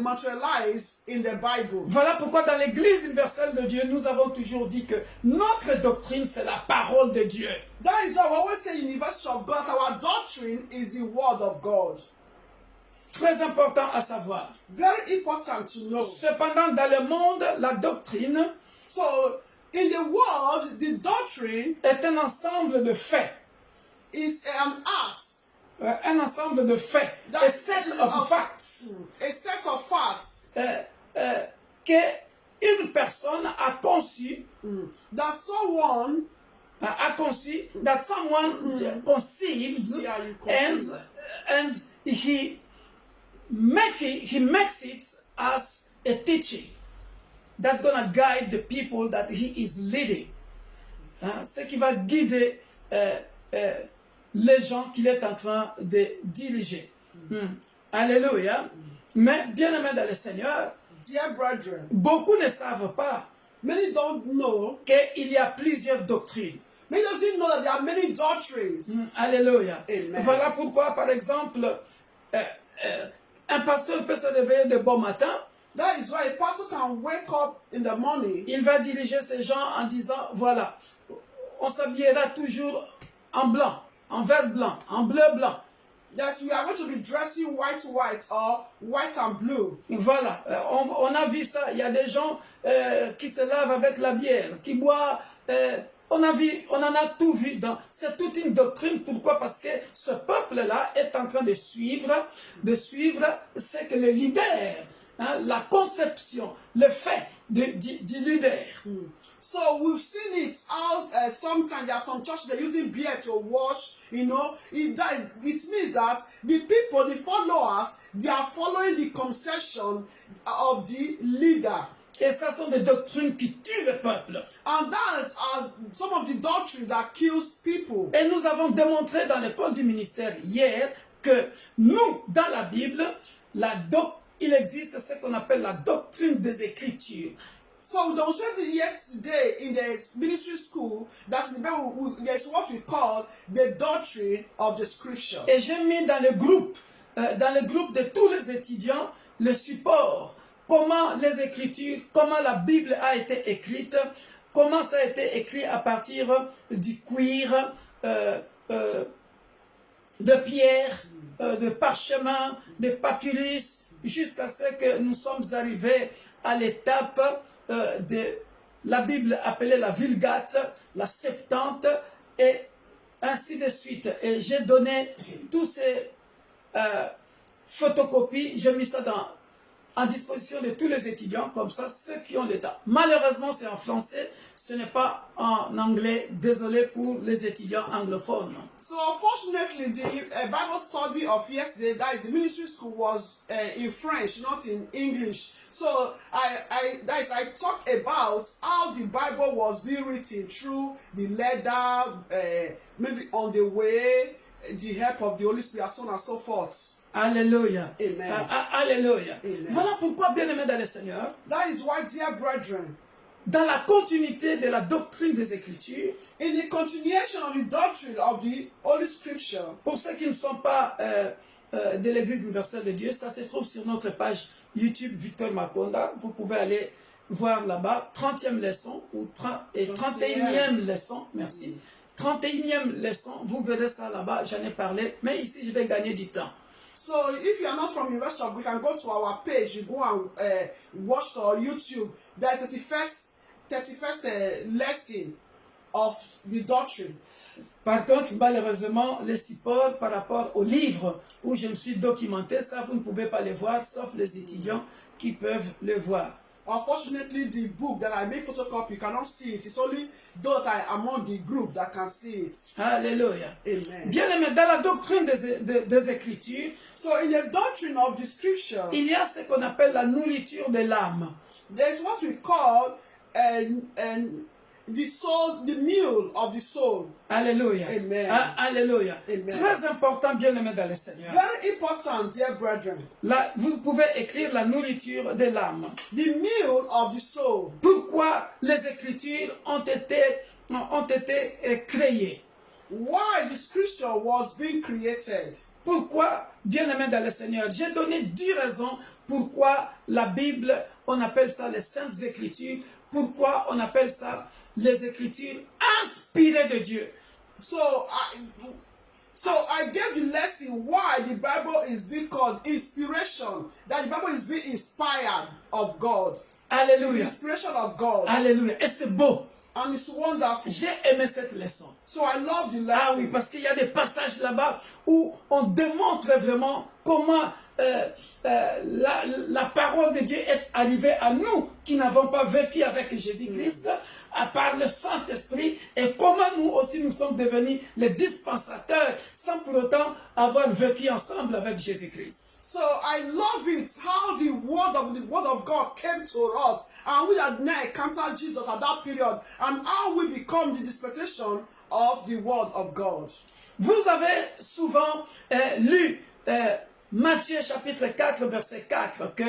materialized in the Bible. Voilà pourquoi dans l'Église universelle de Dieu, nous avons toujours dit que notre doctrine, c'est la parole de Dieu. That is why we always say University of God, our doctrine is the word of God. Très important à savoir. Very important to know. Cependant, dans le monde, la doctrine So, in the world, the doctrine est un ensemble de faits. is an art. Un ensemble de faits. A set of facts. A set of facts Que une personne a conçu, that someone that someone conceived, Yeah, you conceive. and he makes it as a teaching that's gonna guide the people that he is leading. Ce qui va guider les gens qu'il est en train de diriger. Alléluia. Mais bien aimé dans le Seigneur, dear brethren, beaucoup ne savent pas many don't know, qu'il y a plusieurs doctrines. many doesn't know that there are many doctrines. Alléluia. Amen. Voilà pourquoi, par exemple, un pasteur peut se réveiller de bon matin, That is why a pastor can wake up in the morning. il va diriger ces gens en disant, voilà, on s'habillera toujours en blanc, en vert blanc, en bleu blanc. Yes, we are going to be dressing white or white and blue. Voilà, on a vu ça. Il y a des gens qui se lavent avec la bière, qui boivent. On en a tout vu. C'est toute une doctrine. Pourquoi? Parce que ce peuple-là est en train de suivre ce que le leader, la conception, le fait du leader. So we've seen it how sometimes there are some churches that are using beer to wash, it means that the people, the followers, they are following the conception of the leader. Et ça sont des doctrines qui tuent le peuple. And that are some of the doctrines that kills people. Et nous avons démontré dans l'école du ministère hier que nous, dans la Bible, il existe ce qu'on appelle la doctrine des Écritures. So we demonstrated yesterday in the ministry school that in the Bible there's what we call the doctrine of the scripture. Et j'ai mis dans le groupe de tous les étudiants, le support, comment les Écritures, comment la Bible a été écrite, comment ça a été écrit à partir du cuir, de pierre, de parchemin, de papyrus, jusqu'à ce que nous sommes arrivés à l'étape de la Bible appelée la Vulgate, la Septante, et ainsi de suite. Et j'ai donné tous ces photocopies, j'ai mis ça en disposition de tous les étudiants, comme ça, ceux qui ont le temps. Malheureusement, c'est en français, ce n'est pas en anglais. Désolé pour les étudiants anglophones. So unfortunately, the Bible study of yesterday, that is the ministry school, was in French, not in English. So I talked about how the Bible was being written through the letter, maybe on the way, the help of the Holy Spirit, so on and so forth. Alléluia. Amen. Alléluia. Amen. Voilà pourquoi, bien-aimés dans le Seigneur, That is why, dear brethren, dans la continuité de la doctrine des Écritures, in the continuation of the doctrine of the Holy Scripture, pour ceux qui ne sont pas de l'Église universelle de Dieu, ça se trouve sur notre page YouTube Victor Makonda. Vous pouvez aller voir là-bas, 30e leçon ou 31e leçon, merci. 31e leçon, vous verrez ça là-bas, j'en ai parlé, mais ici je vais gagner du temps. So if you are not from University of, we can go to our page. You go and watch our YouTube. The 31st lesson of the doctrine. Par contre, malheureusement, les supports par rapport au livre où je me suis documenté, ça vous ne pouvez pas les voir, sauf les étudiants qui peuvent le voir. Unfortunately, the book that I made photocopy, you cannot see it. It's only those that are among the group that can see it. Alléluia. Amen. Bien aimé, dans la doctrine des Écritures, So in the doctrine of the scripture, il y a ce qu'on appelle la nourriture de l'âme. there's what we call the soul, the meal of the soul. Alléluia. Amen. Alléluia. Amen. Très important, bien aimé dans le Seigneur. Very important, dear brethren. Là, vous pouvez écrire la nourriture de l'âme. The meal of the soul. Pourquoi les Écritures ont été créées? Why the scripture was being created. Pourquoi, bien aimé dans le Seigneur, j'ai donné 10 raisons pourquoi la Bible, on appelle ça les Saintes Écritures, pourquoi on appelle ça les Écritures inspirées de Dieu. So I gave the lesson why the Bible is being called inspiration. That the Bible is being inspired of God. Alléluia. The inspiration of God. Alléluia. Et c'est beau. And it's wonderful. J'ai aimé cette leçon. So I love the lesson. Ah oui, parce qu'il y a des passages là-bas où on démontre vraiment comment la parole de Dieu est arrivée à nous qui n'avons pas vécu avec Jésus-Christ, à part le Saint-Esprit, et comment nous aussi nous sommes devenus les dispensateurs sans pour autant avoir vécu ensemble avec Jésus-Christ. So I love it how the word of God came to us, and we had now encountered Jesus at that period, and how we become the dispensation of the word of God. Vous avez souvent lu Matthieu chapitre 4 verset 4 que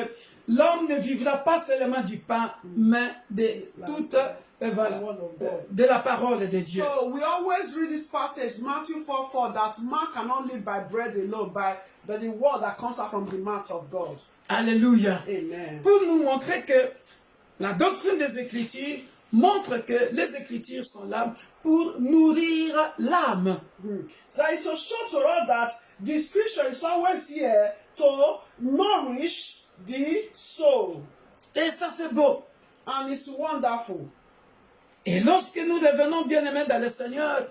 l'homme ne vivra pas seulement du pain, mais de toute de la parole de Dieu. So we always read this passage, Matthew 4:4, that man cannot live by bread alone, but the word that comes out from the mouth of God. Alléluia. Amen. Pour nous montrer que la doctrine des Écritures montre que les Écritures sont là pour nourrir l'âme. So it's so show to us that the scripture is always here to nourish the soul. Et ça c'est beau. And it's wonderful. Et lorsque nous devenons bien-aimés dans le Seigneur,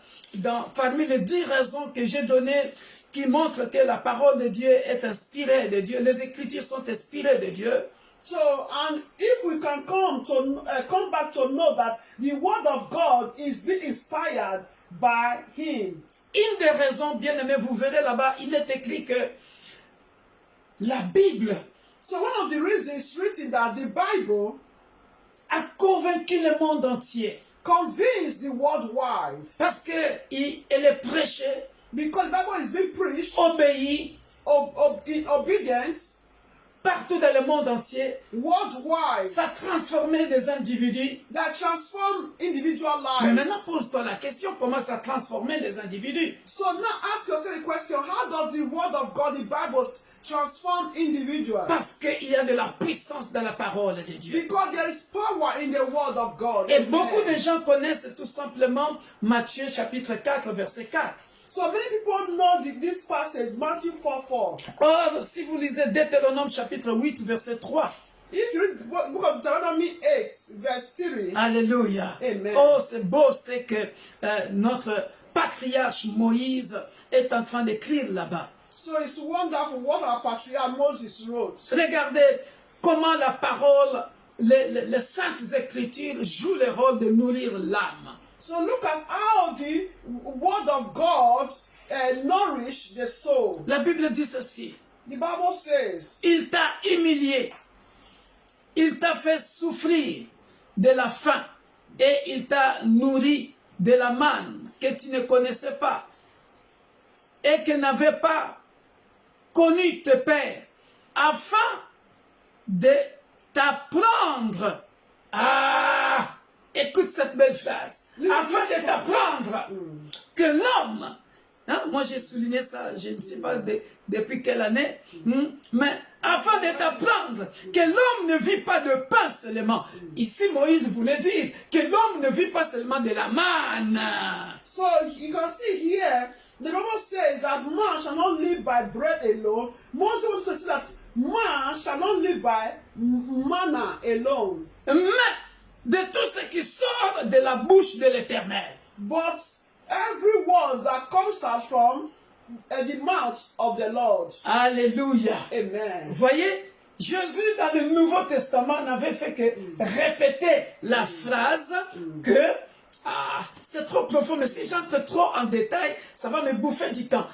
parmi les 10 raisons que j'ai données qui montrent que la parole de Dieu est inspirée de Dieu, les Écritures sont inspirées de Dieu. So, and if we can come back to know that the word of God is being inspired by Him. Une des raisons, bien-aimés, vous verrez là-bas, il est écrit que la Bible So one of the reasons written that the Bible a convaincu le monde entier. convinced the worldwide. Parce qu'elle est prêchée, Because the Bible is being preached obéie in obedience partout dans le monde entier. worldwide. Ça a transformé des individus. That transform individual Mais lives. maintenant, pose-toi la question, comment ça a transformé les individus? So now ask yourself the question, how does the word of God, the Bible, transform individuals? Parce qu'il y a de la puissance dans la parole de Dieu. Because there is power in the word of God. Et Amen. beaucoup de gens connaissent tout simplement Matthieu chapitre 4, verset 4. So many people know this passage, Matthew 4:4. Or, si vous lisez Deutéronome chapitre 8, verset 3. If you read the book of Deuteronomy 8, verse 3, Alléluia. Amen. Oh, c'est beau, c'est que notre patriarche Moïse est en train d'écrire là-bas. so it's wonderful what our patriarch Moses wrote. Regardez comment la parole, les saintes écritures jouent le rôle de nourrir l'âme. So look at how the word of God nourish the soul. La Bible dit ceci. The Bible says, Il t'a humilié. Il t'a fait souffrir de la faim. Et il t'a nourri de la manne que tu ne connaissais pas. Et que n'avait pas connu tes pères. Afin de t'apprendre. Ah! Écoute cette belle phrase. Afin de t'apprendre que l'homme, hein, moi j'ai souligné ça, je ne sais pas depuis quelle année, mais afin de t'apprendre que l'homme ne vit pas de pain seulement. Ici, Moïse voulait dire que l'homme ne vit pas seulement de la manne. So you can see here, the Bible says that man shall not live by bread alone. Moses wants to say that man shall not live by manna alone, Mais de tout ce qui sort de la bouche de l'Éternel. but every word that comes out from the mouth of the Lord. Alléluia. Amen. Voyez, Jésus dans le Nouveau Testament n'avait fait que répéter la phrase que c'est trop profond, mais si j'entre trop en détail, ça va me bouffer du temps.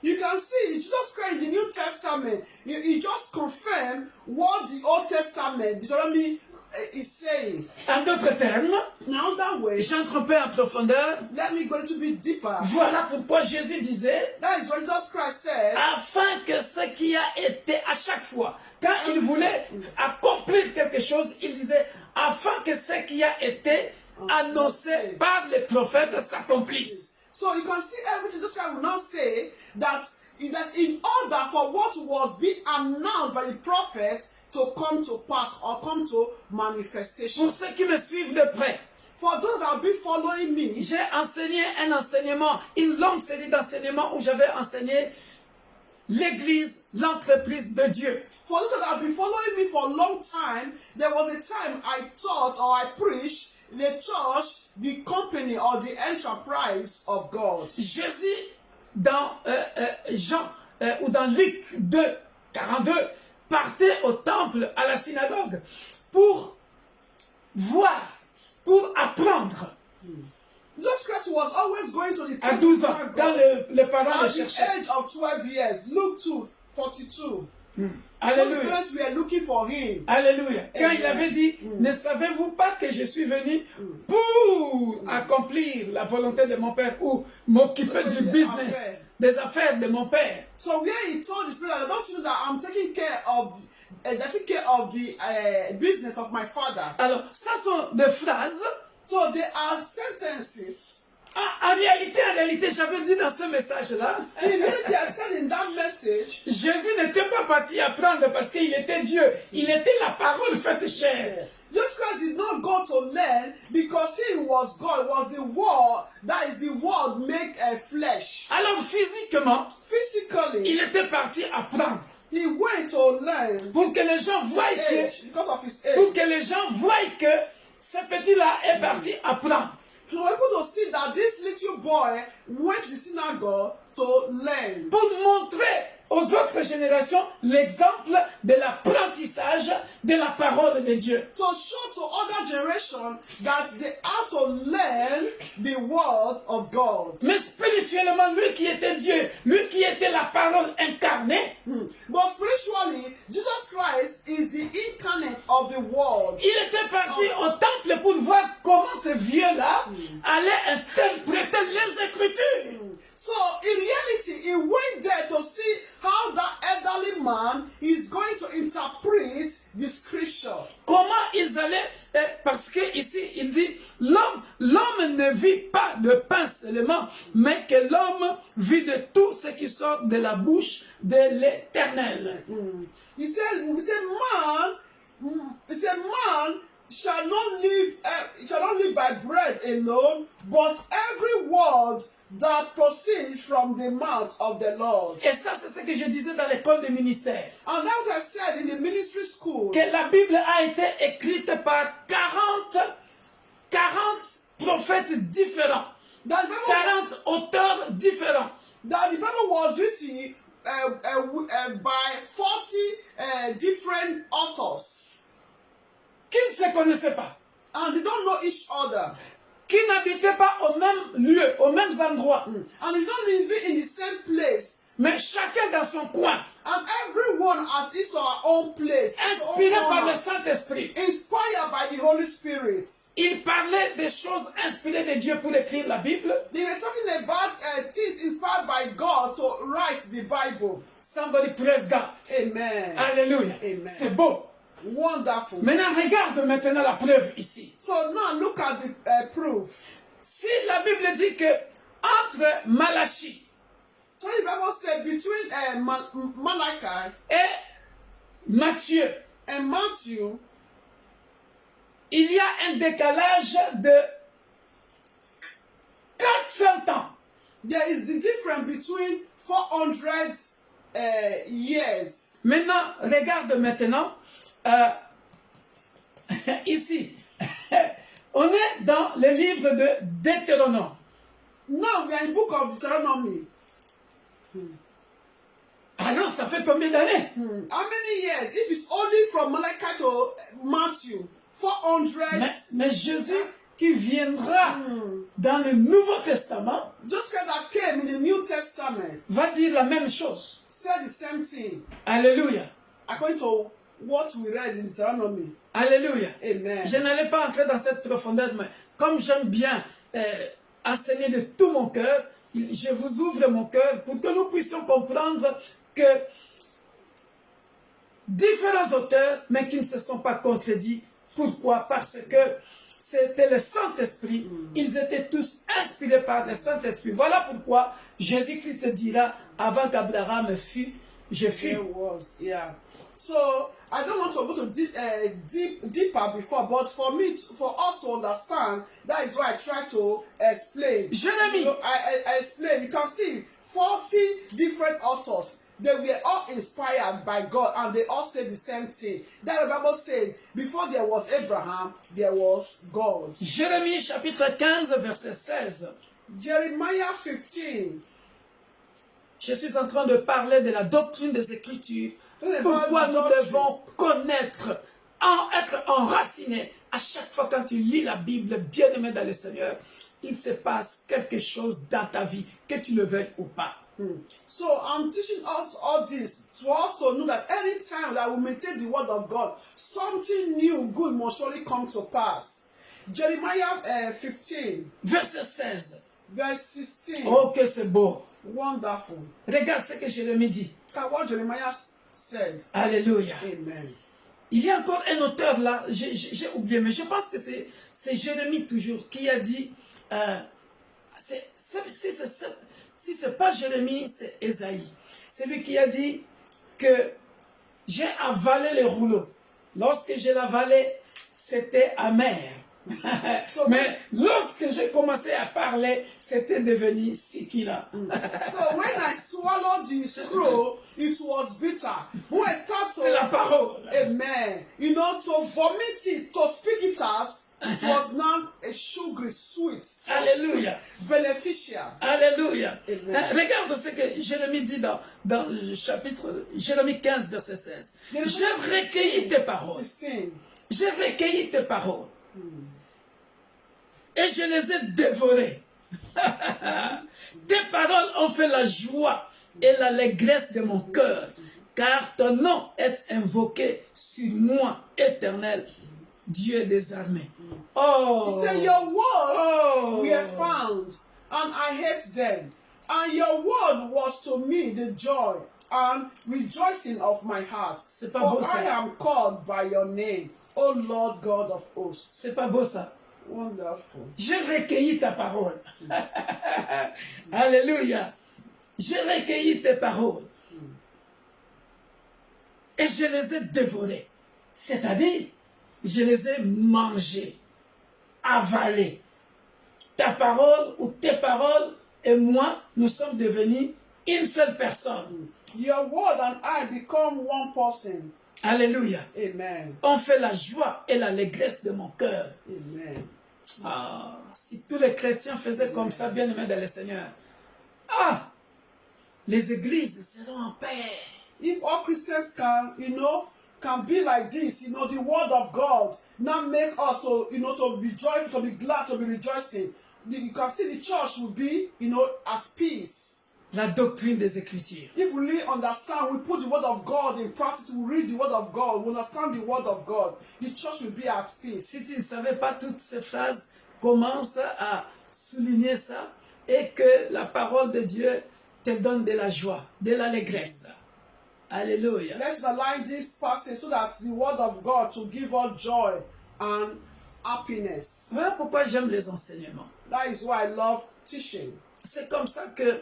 You can see Jesus Christ in the New Testament, he just confirmed what the Old Testament, Deuteronomy, is saying. En d'autres termes, Now that way, j'entre un peu en profondeur. let me go a little bit deeper. Voilà pourquoi Jésus disait, That is what Jesus Christ said. afin que ce qui a été à chaque fois, quand il voulait accomplir quelque chose, il disait, afin que ce qui a été annoncé par les prophètes s'accomplisse. So you can see everything Jesus Christ will now say that in order for what was being announced by the prophet to come to pass or come to manifestation. Pour ceux qui me suivent de près, For those that have been following me, j'ai enseigné un enseignement, une longue série d'enseignements où j'avais enseigné l'Église, l'entreprise de Dieu. for those that have been following me for a long time, there was a time I taught or I preached the church, the company or the enterprise of God. Jésus, dans Jean ou dans Luc 2, 42, partait au temple, à la synagogue, pour voir, pour apprendre. Jesus Christ was always going to the À temple 12 ans, quand les parents le at the cherchaient. age of 12 years. Luke 2, 42. When the Alléluia. parents were looking for him. Alléluia. Quand Amen. il avait dit, ne savez-vous pas que je suis venu pour accomplir la volonté de mon Père ou m'occuper du business, des affaires de mon Père. So where he told the spirit, don't you know that I'm taking care of the business of my father. Alors, ça sont des phrases. So there are sentences. En réalité, j'avais dit dans ce message-là, In reality, I said in that message, Jésus n'était pas parti apprendre parce qu'il était Dieu. Il était la parole faite chair. Jesus Christ did not go to learn because he was God, was the word, that is the word make a flesh. Alors, physiquement, Physically, il était parti apprendre. he went to learn Pour que les gens voient que, age because of his pour age. que les gens voient que ce petit-là est parti apprendre. So we're able to see that this little boy went to the synagogue to learn. Pour montrer aux autres générations l'exemple de l'apprentissage de la parole de Dieu. To show to other generation that they have to learn the word of God. Mais spirituellement, lui qui était Dieu, lui qui était la parole incarnée, But spiritually, Jesus Christ is the incarnate of the world. il était parti au temple pour voir comment ce vieux-là allait interpréter les Écritures. So in reality, he went there to see how that elderly man is going to interpret the scripture. Comment ils allaient, parce que ici il dit, l'homme ne vit pas de pain seulement, mais que l'homme vit de tout ce qui sort de la bouche de l'Éternel. He said, man shall not live by bread alone, but every word that proceeds from the mouth of the Lord. Et ça, c'est ce que je disais dans l'école de ministère. And that was said in the ministry school. Que la Bible a été écrite par 40 prophètes différents. That the Bible, 40 auteurs différents. that the Bible was written by 40 different authors. Qui ne se connaissaient pas. And they don't know each other. Qui n'habitaient pas au même lieu, aux mêmes endroits. And they don't live in the same place. Mais chacun dans son coin. And everyone at his or her own place. his own Inspiré par corner, le Saint-Esprit. inspired by the Holy Spirit. Il parlait des choses inspirées de Dieu pour écrire la Bible. They were talking about things inspired by God to write the Bible. Somebody praise God. Amen. Alléluia. Amen. C'est beau. Wonderful. Maintenant, regarde maintenant la preuve ici. So now look at the proof. Si la Bible dit que entre Malachie So the Bible said between Malachi et Matthieu, And Matthew, il y a un décalage de 400 ans. there is the difference between 400 years. Maintenant, regarde maintenant, ici, on est dans le livre de Deutéronome. Now we are in book of Deuteronomy. Alors, ça fait combien d'années? How many years? If it's only from Malachi to Matthew, 400. Mais Jésus qui viendra dans le Nouveau Testament Just like that came in the New Testament, va dire la même chose. said the same thing. Alléluia. According to what we read in Deuteronomy. Alléluia. Amen. Je n'allais pas entrer dans cette profondeur, mais comme j'aime bien enseigner de tout mon cœur, je vous ouvre mon cœur pour que nous puissions comprendre que différents auteurs, mais qui ne se sont pas contredits. Pourquoi? Parce que c'était le Saint-Esprit. Ils étaient tous inspirés par le Saint-Esprit. Voilà pourquoi Jésus-Christ dira, avant qu'Abraham fût, je fus. There was, yeah. So I don't want to go to deeper before, but for us to understand, that is why I try to explain. Jérémie. You know, I explain. You can see 40 different authors. They were all inspired by God, and they all said the same thing. That the Bible said, before there was Abraham, there was God. Jérémie chapitre 15, verset 16. Jeremiah 15. Je suis en train de parler de la doctrine des Écritures. Pourquoi Pourquoi nous devons connaître, être enracinés. À chaque fois quand tu lis la Bible, bien-aimé dans le Seigneur, il se passe quelque chose dans ta vie, que tu le veuilles ou pas. So I'm teaching us all this for us to know that any time that we meditate the word of God, something new, good must surely come to pass. Jeremiah 15, Verset 16. verse 16. Oh, que c'est beau. Wonderful. Regarde ce que Jérémie dit. Look at what Jeremiah said. Alléluia. Amen. Il y a encore un auteur là, j'ai oublié, mais je pense que c'est Jérémie toujours qui a dit, si ce n'est pas Jérémie, c'est Ésaïe. C'est lui qui a dit que j'ai avalé le rouleau. Lorsque je l'avalais, c'était amer. Mais lorsque j'ai commencé à parler, c'était devenu sikila. So when I swallowed the scroll, it was bitter. When I start C'est la to, parole. amen, you know, to vomit it, to speak it out, it was now a sugary, sweet, Alléluia. beneficial. Alléluia. Amen. Regarde ce que Jérémie dit dans le chapitre, Jérémie 15, verset 16. J'ai recueilli tes paroles. 16. J'ai recueilli tes paroles. Et je les ai dévorées. Tes paroles ont fait la joie et l'allégresse de mon cœur, car ton nom est invoqué sur moi, éternel, Dieu des armées. Oh! He said, your words Oh. were found, and I hate them. And your word was to me the joy and rejoicing of my heart. C'est pas For beau, ça. I am called by your name, O Lord God of hosts. C'est pas beau ça. Wonderful. J'ai recueilli ta parole. Alléluia. J'ai recueilli tes paroles. Et je les ai dévorées. C'est-à-dire, je les ai mangées, avalées. Ta parole ou tes paroles et moi, nous sommes devenus une seule personne. Your word and I become one person. Alléluia. Amen. On fait la joie et l'allégresse de mon cœur. Amen. Ah, si tous les chrétiens faisaient comme ça, bien aimés dans le Seigneur. Ah, les églises seront en paix. If all Christians can be like this, the word of God now make us to be joyful, to be glad, to be rejoicing. You can see the church will be, at peace. La doctrine des Écritures. If we really understand, we put the word of God in practice, we read the word of God, we understand the word of God, the church will be at peace. Si tu ne savais pas toutes ces phrases, commence à souligner ça et que la parole de Dieu te donne de la joie, de l'allégresse. Alléluia. Let's align this passage so that the word of God to give us joy and happiness. Voilà pourquoi j'aime les enseignements. That is why I love teaching. C'est comme ça que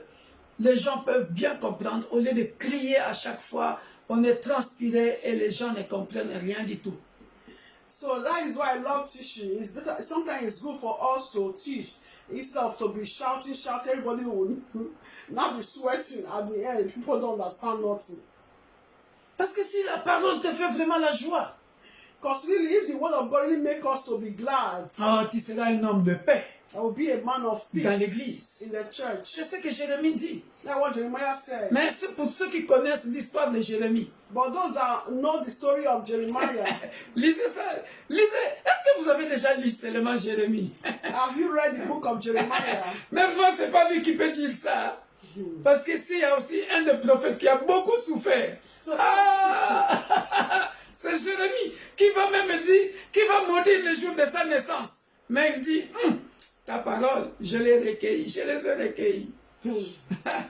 les gens peuvent bien comprendre au lieu de crier à chaque fois on est transpiré et les gens ne comprennent rien du tout. So that is why I love teaching. It's better. Sometimes it's good for us to teach instead of to be shouting. Everybody will not be sweating at the end. People don't understand nothing. Parce que si la parole te fait vraiment la joie, Because really, if the word of God really make us to be glad, oh, tu seras un homme de paix I will be a man of peace dans l'église. in the church. C'est ce que Jérémie dit. That's what Jeremiah said. Mais c'est pour ceux qui connaissent l'histoire de Jérémie. But those that know the story of Jeremiah, Lisez ça. Lisez. Est-ce que vous avez déjà lu seulement Jérémie? have you read the book of Jeremiah? Même moi, c'est pas lui qui peut dire ça. Parce qu'ici, il y a aussi un des prophètes qui a beaucoup souffert. Ah! C'est Jérémie qui va même dire, qui va maudire le jour de sa naissance. Mais il dit, ta parole, je l'ai recueillie, je les ai recueillies. If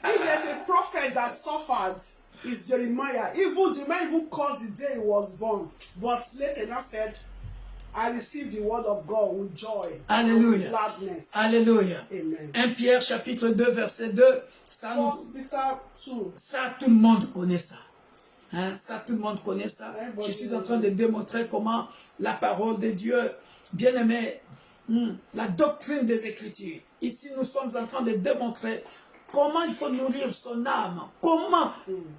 there's a prophet that suffered, it's Jeremiah. Even Jeremiah even caused the day he was born. But later now said, I received the word of God with joy and with Alléluia. gladness. Alléluia. Amen. 1 Pierre chapitre 2 verset 2. Ça, First Peter 2. ça, tout le monde connaît ça. Hein, ça, tout le monde connaît ça. Je suis en train de démontrer comment la parole de Dieu, bien aimé, la doctrine des Écritures. Ici, nous sommes en train de démontrer comment il faut nourrir son âme. Comment,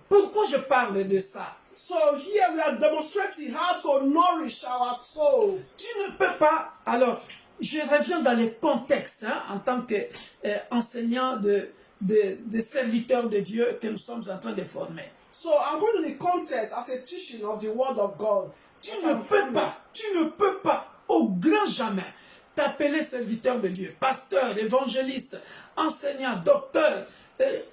pourquoi je parle de ça? So here we are demonstrating how to nourish our soul. Tu ne peux pas, alors, je reviens dans les contextes, hein, en tant qu'enseignant de serviteurs de Dieu que nous sommes en train de former. So I'm going to the context as a teaching of the word of God. Tu ne peux pas, au grand jamais, t'appeler serviteur de Dieu, pasteur, évangéliste, enseignant, docteur,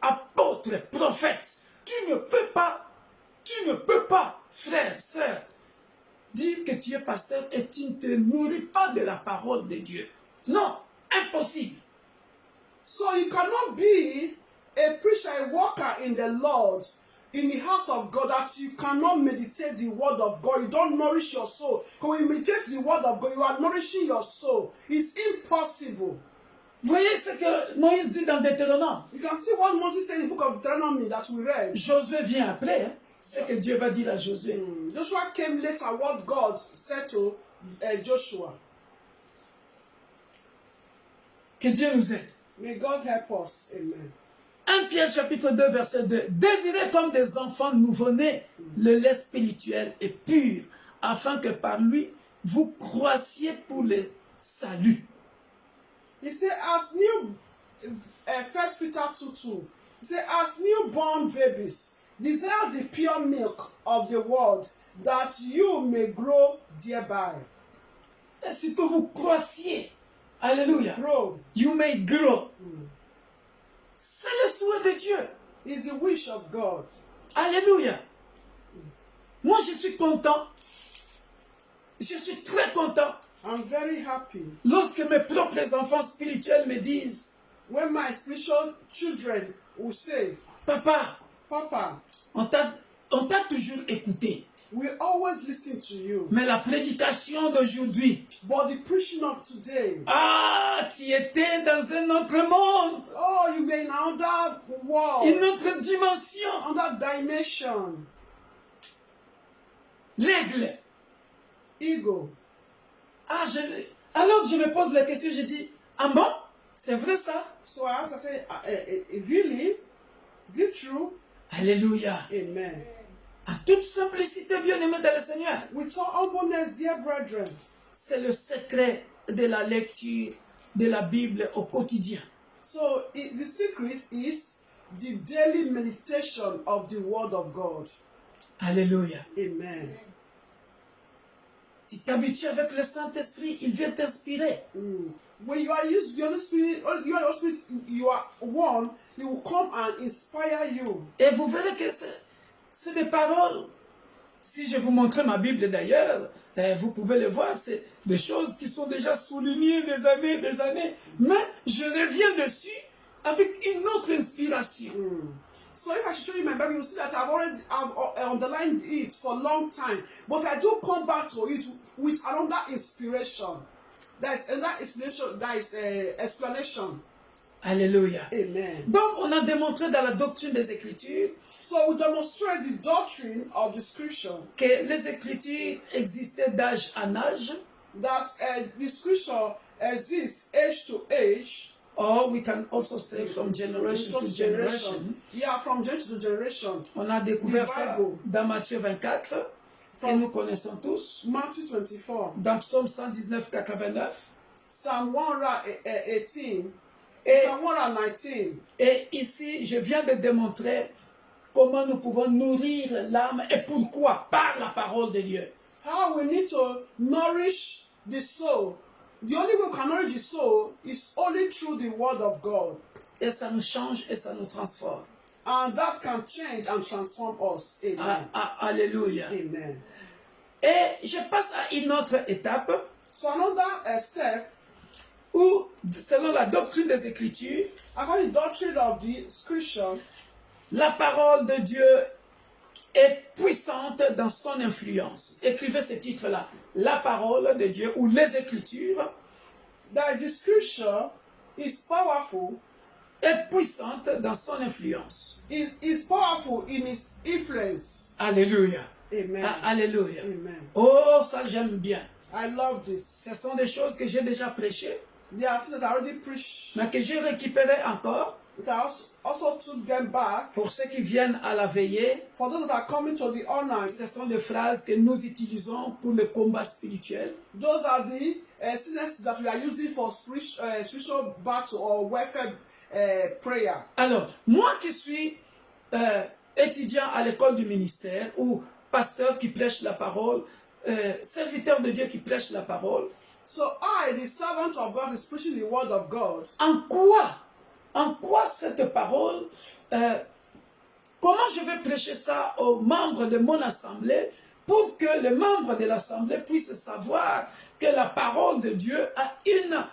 apôtre, prophète. Tu ne peux pas, frère, sœur, dire que tu es pasteur et tu ne te nourris pas de la parole de Dieu. Non, impossible. So you cannot be a preacher, a worker in the Lord, in the house of God, that you cannot meditate the word of God. You don't nourish your soul. When you meditate the word of God, you are nourishing your soul. It's impossible. Voyez ce que Moïse dit dans Deutéronome. You can see what Moses said in the book of Deuteronomy that we read. Josué vient après, hein. C'est que Dieu va dire à Josué. Joshua came later, what God said to Joshua. Que Dieu nous aide. May God help us. Amen. 1 Pierre chapitre 2 verset 2. Désirez comme des enfants nouveau-nés le lait spirituel et pur, afin que par lui vous croissiez pour le salut. He said, as new, 1 Peter 2:2. He said, as newborn babies, desire the pure milk of the word, that you may grow thereby. Et surtout vous croissiez. Alléluia. Grow. You may grow. C'est le souhait de Dieu. Is the wish of God. Alléluia. Moi, je suis content. Je suis très content I'm very happy lorsque mes propres enfants spirituels me disent, when my spiritual children will say, Papa, Papa, on t'a toujours écouté. we always listen to you. Mais la prédication d'aujourd'hui, But the preaching of today, ah, tu étais dans un autre monde, oh, you were in another world, une autre dimension. another dimension. L'aigle. Ego. Ah, alors je me pose la question, je dis, ah bon? C'est vrai ça? So I asked, I said, really? Is it true? Alléluia. Amen. En toute simplicité, bien-aimé dans le Seigneur. With all humbleness, dear brethren, C'est le secret de la lecture de la Bible au quotidien. so the secret is the daily meditation of the Word of God. Alléluia. Amen. Tu t'habitues avec le Saint-Esprit, il vient t'inspirer. When you are used to the Holy Spirit, you are one, He will come and inspire you. Et vous verrez que c'est des paroles. Si je vous montre ma Bible d'ailleurs, vous pouvez le voir, c'est des choses qui sont déjà soulignées des années. Mais je reviens dessus avec une autre inspiration. So if I should show you my Bible, you'll see that I've underlined it for a long time. But I do come back to it with another inspiration. That is another inspiration, that is explanation. Alléluia. Amen. Donc on a démontré dans la doctrine des Écritures So we demonstrate the doctrine of the scripture, que les Écritures existaient d'âge en âge, that the scripture exists age to age, or we can also say from generation to generation. Yeah, from generation to generation. On a découvert The ça Bible. dans Matthieu 24, que nous connaissons tous, Matthew 24, dans Psaume 119, 89. Psalm 118, Et, Psalm 119. et ici, je viens de démontrer comment nous pouvons nourrir l'âme et pourquoi, par la parole de Dieu. How we need to nourish the soul. The only way we can nourish the soul is only through the word of God. Et ça nous change et ça nous transforme. And that can change and transform us. Amen. Alléluia. Amen. Et je passe à une autre étape So another step, où, selon la doctrine des Écritures, according to the doctrine of the scripture, la parole de Dieu est puissante dans son influence. Écrivez ce titre-là. La parole de Dieu ou les Écritures that the scripture is powerful, est puissante dans son influence. is powerful in its influence. Alléluia. Amen. Alléluia. Amen. Oh, ça j'aime bien. I love this. Ce sont des choses que j'ai déjà prêchées, There are things that I already preached, mais que j'ai récupérées encore but I also took them back. pour ceux qui viennent à la veillée. For those that are coming to the online, Ce sont des phrases que nous utilisons pour le combat spirituel. those are the sentences that we are using for spiritual battle or warfare prayer. Alors, moi qui suis étudiant à l'école du ministère ou pasteur qui prêche la parole, serviteur de Dieu qui prêche la parole, So I, the servant of God, is preaching the word of God. en quoi cette parole, comment je vais prêcher ça aux membres de mon assemblée pour que les membres de l'assemblée puissent savoir que la parole de Dieu a une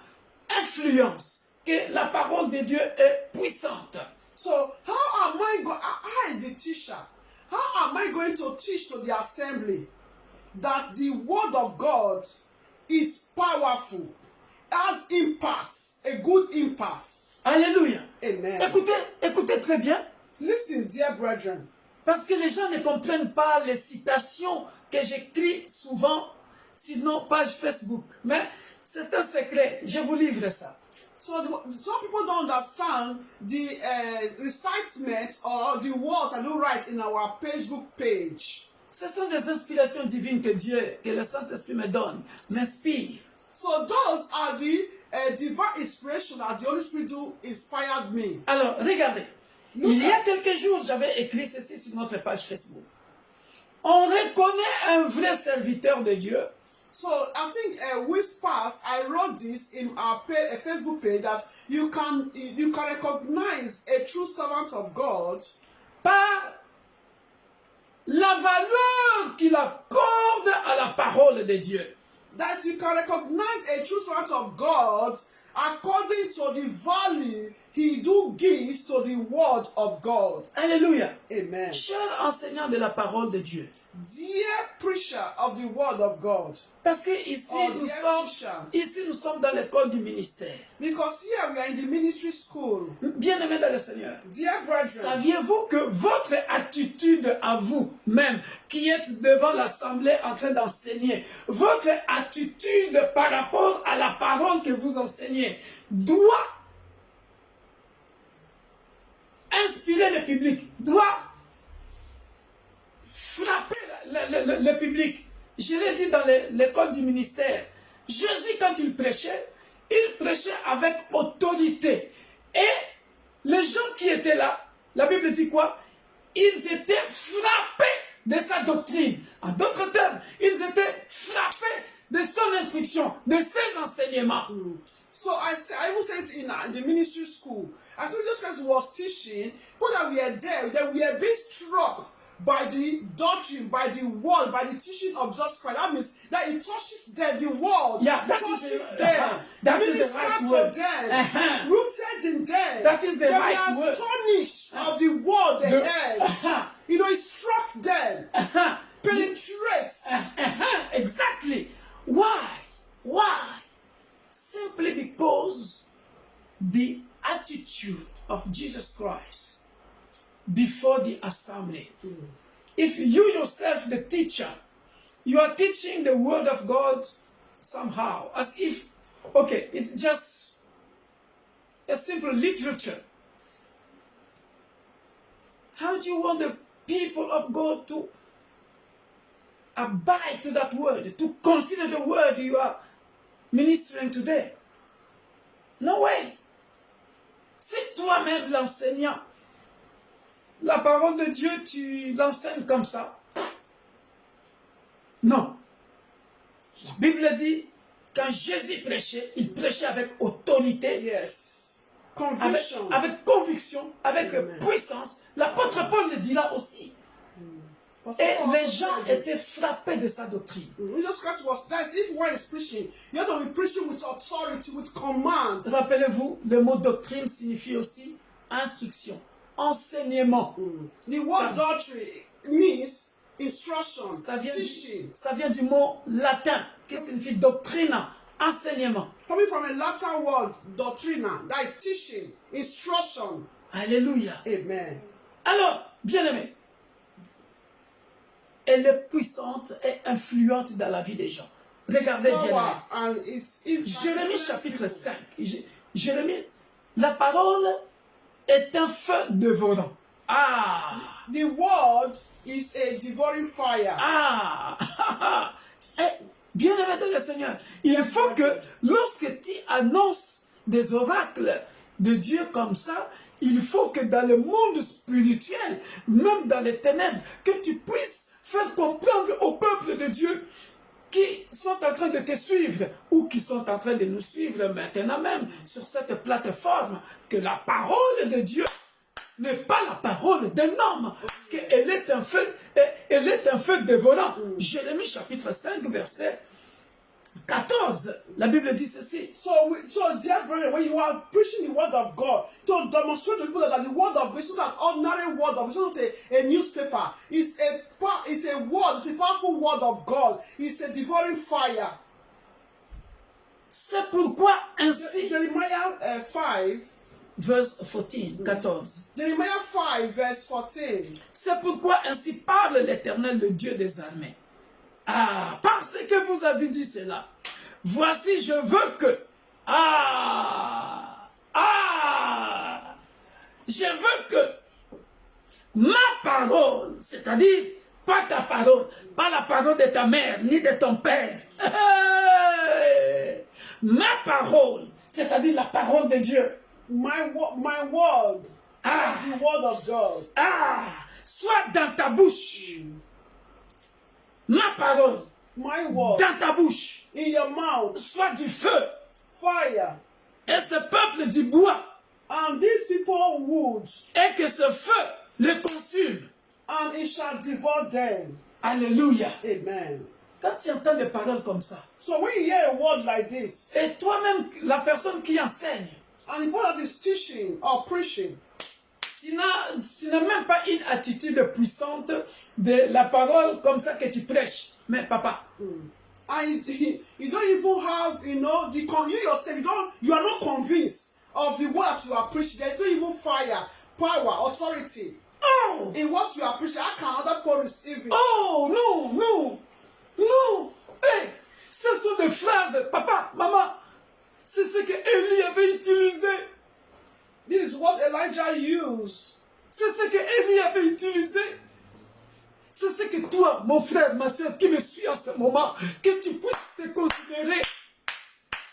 influence, que la parole de Dieu est puissante. So how am I, the teacher, how am I going to teach to the assembly that the word of God is powerful, has impact, a good impact? Alléluia. Amen. Écoutez très bien, Listen, dear brethren, parce que les gens ne comprennent pas les citations que j'écris souvent sur nos pages Facebook. Mais c'est un secret, je vous livre ça. so some people don't understand the recitement or the words I do write in our Facebook page. Ce sont des inspirations divines que Dieu, que le Saint-Esprit me donne, m'inspire. So those are the divine inspiration that the Holy Spirit do inspired me. Alors, regardez. Il y a quelques jours, j'avais écrit ceci sur notre page Facebook. On reconnaît un vrai serviteur de Dieu So I think weeks past I wrote this in our Facebook page that you can recognize a true servant of God par la valeur qu'il accorde à la parole de Dieu. that you can recognize a true servant of God according to the value he do gives to the word of God. Alléluia. Amen. Cher enseignant de la parole de Dieu. Dear preacher of the word of God, Parce que ici, Oh, dear nous sommes dans l'école du ministère. because here we are in the ministry school. Bien-aimés dans le Seigneur. Dear brethren, Saviez-vous que votre attitude à vous-même, qui êtes devant l'assemblée en train d'enseigner, votre attitude par rapport à la parole que vous enseignez, doit inspirer le public, doit frapper le public. Je l'ai dit dans l'école du ministère. Jésus, quand il prêchait avec autorité. Et les gens qui étaient là, la Bible dit quoi? Ils étaient frappés de sa doctrine. En d'autres termes, ils étaient frappés de son instruction, de ses enseignements. so I even said it in the ministry school. As Jesus Christ was teaching, people that we are there, that we are being struck by the doctrine, by the word, by the teaching of Jesus Christ. That means that it touches them, the word touches them, ministers to them, rooted in them. That is the they right were word. astonished of the word they heard. You know, it struck them, penetrates. Exactly. Why? Simply because the attitude of Jesus Christ before the assembly. If you yourself, the teacher, you are teaching the word of God somehow, as if, okay, it's just a simple literature. How do you want the people of God to abide to that word, to consider the word you are ministering today? No way. C'est toi-même l'enseignant. La parole de Dieu, tu l'enseignes comme ça. Non. La Bible dit, quand Jésus prêchait, il prêchait avec autorité, Yes. Conviction. avec conviction, avec puissance. L'apôtre Paul le dit là aussi. Et les gens étaient frappés de sa doctrine. Jesus Christ was that if one is preaching, you have to be preaching with authority, with command. Rappelez-vous, le mot doctrine signifie aussi instruction, enseignement. The word doctrine means instruction, teaching. Ça vient du mot latin qui signifie doctrina, enseignement. Coming from a Latin word, doctrina, that is teaching, instruction. Alléluia. Amen. Alors, bien-aimés, elle est puissante et influente dans la vie des gens. Regardez bien. Jérémie chapitre 5. Jérémie, la parole est un feu dévorant. Ah! The word is a devouring fire. Ah! Bien-aimé dans le Seigneur, il faut que lorsque tu annonces des oracles de Dieu comme ça, il faut que dans le monde spirituel, même dans les ténèbres, que tu puisses faire comprendre au peuple de Dieu qui sont en train de te suivre ou qui sont en train de nous suivre maintenant même sur cette plateforme que la parole de Dieu n'est pas la parole d'un homme, qu'elle est un feu dévorant. Jérémie chapitre 5 verset 14, la Bible dit ceci. So dear brother, when you are preaching the word of God, to demonstrate to people that the word of God is not an ordinary word of God, it's not a newspaper. It's a word, it's a powerful word of God. It's a devouring fire. C'est pourquoi ainsi... Jeremiah 5, verse 14. Jeremiah 5, verse 14. C'est pourquoi ainsi parle l'Éternel, le Dieu des armées. Ah, parce que vous avez dit cela. Voici, je veux que... je veux que ma parole, c'est-à-dire pas ta parole, pas la parole de ta mère, ni de ton père. Ma parole, c'est-à-dire la parole de Dieu. My word, the word of God. Soit dans ta bouche. Ma parole, my word, dans ta bouche, in your mouth, soit du feu, fire, et ce peuple du bois, and these people wood, et que ce feu le consume, and it shall devour them. Alléluia. Amen. Quand tu entends des paroles comme ça, so when you hear a word like this, et toi-même, la personne qui enseigne, and the person that is teaching or preaching, tu n'as même pas une attitude puissante de la parole comme ça que tu prêches. Mais papa. And you don't even have, you yourself, you are not convinced of the word that you are preaching. There's no even fire, power, authority in what you are preaching. How can other people receive it? Oh, non. Hey, ce sont des phrases, papa, maman. C'est ce que Élie avait utilisé. This is what Elijah used. C'est ce que Élie avait utilisé. C'est ce que toi, mon frère, ma soeur, qui me suis en ce moment, que tu puisses te considérer.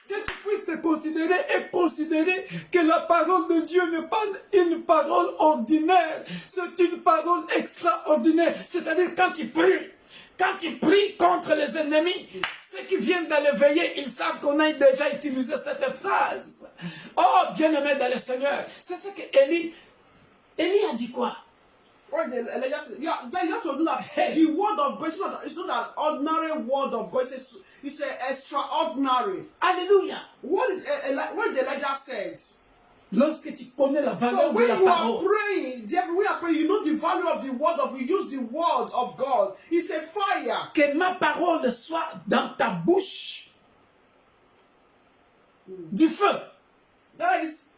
Que tu puisses te considérer et considérer que la parole de Dieu n'est pas une parole ordinaire. C'est une parole extraordinaire. C'est-à-dire quand tu pries contre les ennemis, ceux qui viennent dans le veillée, ils savent qu'on a déjà utilisé cette phrase. Oh, bien-aimé dans le Seigneur. C'est ce que Élie a dit quoi? Elijah said, you have to know that the word of God is not an ordinary word of God. It's an extraordinary. Alléluia. What did Elijah said? Lorsque tu connais la valeur de la parole. So when you are praying, you know the value of the word of. We use the word of God. It's a fire. Que ma parole soit dans ta bouche. Du feu. That is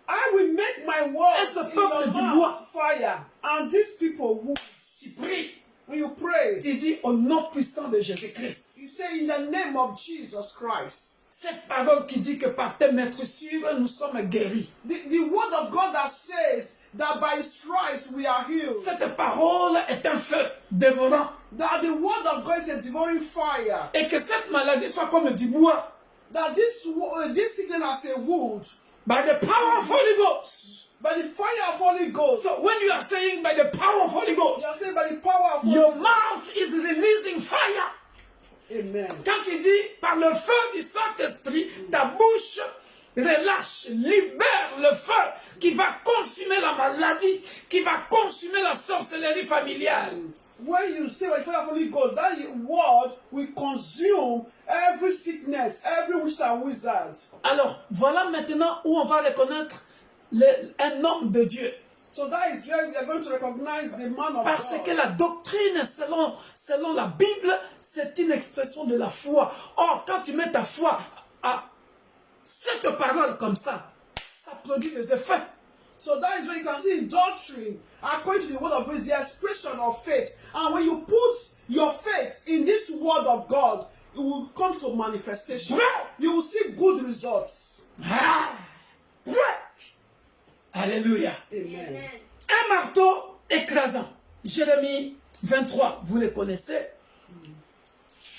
I will make my words Et ce in peuple your dit mouth bois. fire, and these people wood. Tu pries. When you pray, Tu dis au nom puissant de you Jésus-Christ. say in the name of Jesus Christ. Cette parole qui dit que par tes meurtrissures, nous sommes guéris. The word of God that says that by his stripes we are healed. Cette parole est un feu dévorant. That the word of God is a devouring fire. Et que cette maladie soit comme du bois. That this sickness has a wound. By the power of Holy Ghost. By the fire of Holy Ghost. So when you are saying by the power of Holy Ghost, You are saying by the power of Holy your Ghost. mouth is releasing fire. Amen. Quand tu dis par le feu du Saint-Esprit, ta bouche relâche, libère le feu qui va consumer la maladie, qui va consumer la sorcellerie familiale. When you say by the fire of Holy Ghost, that word will consume every sickness, every witch and wizard. Alors, voilà maintenant où on va reconnaître un homme de Dieu. So that is where we are going to recognize the man of Parce God. que la doctrine, selon la Bible, c'est une expression de la foi. Or, quand tu mets ta foi à cette parole comme ça produit des effets. So that is where you can see in doctrine, according to the word of God, is the expression of faith. And when you put your faith in this word of God, it will come to manifestation. You will see good results. Alléluia. Amen. Un marteau écrasant. Jérémie 23, vous le connaissez.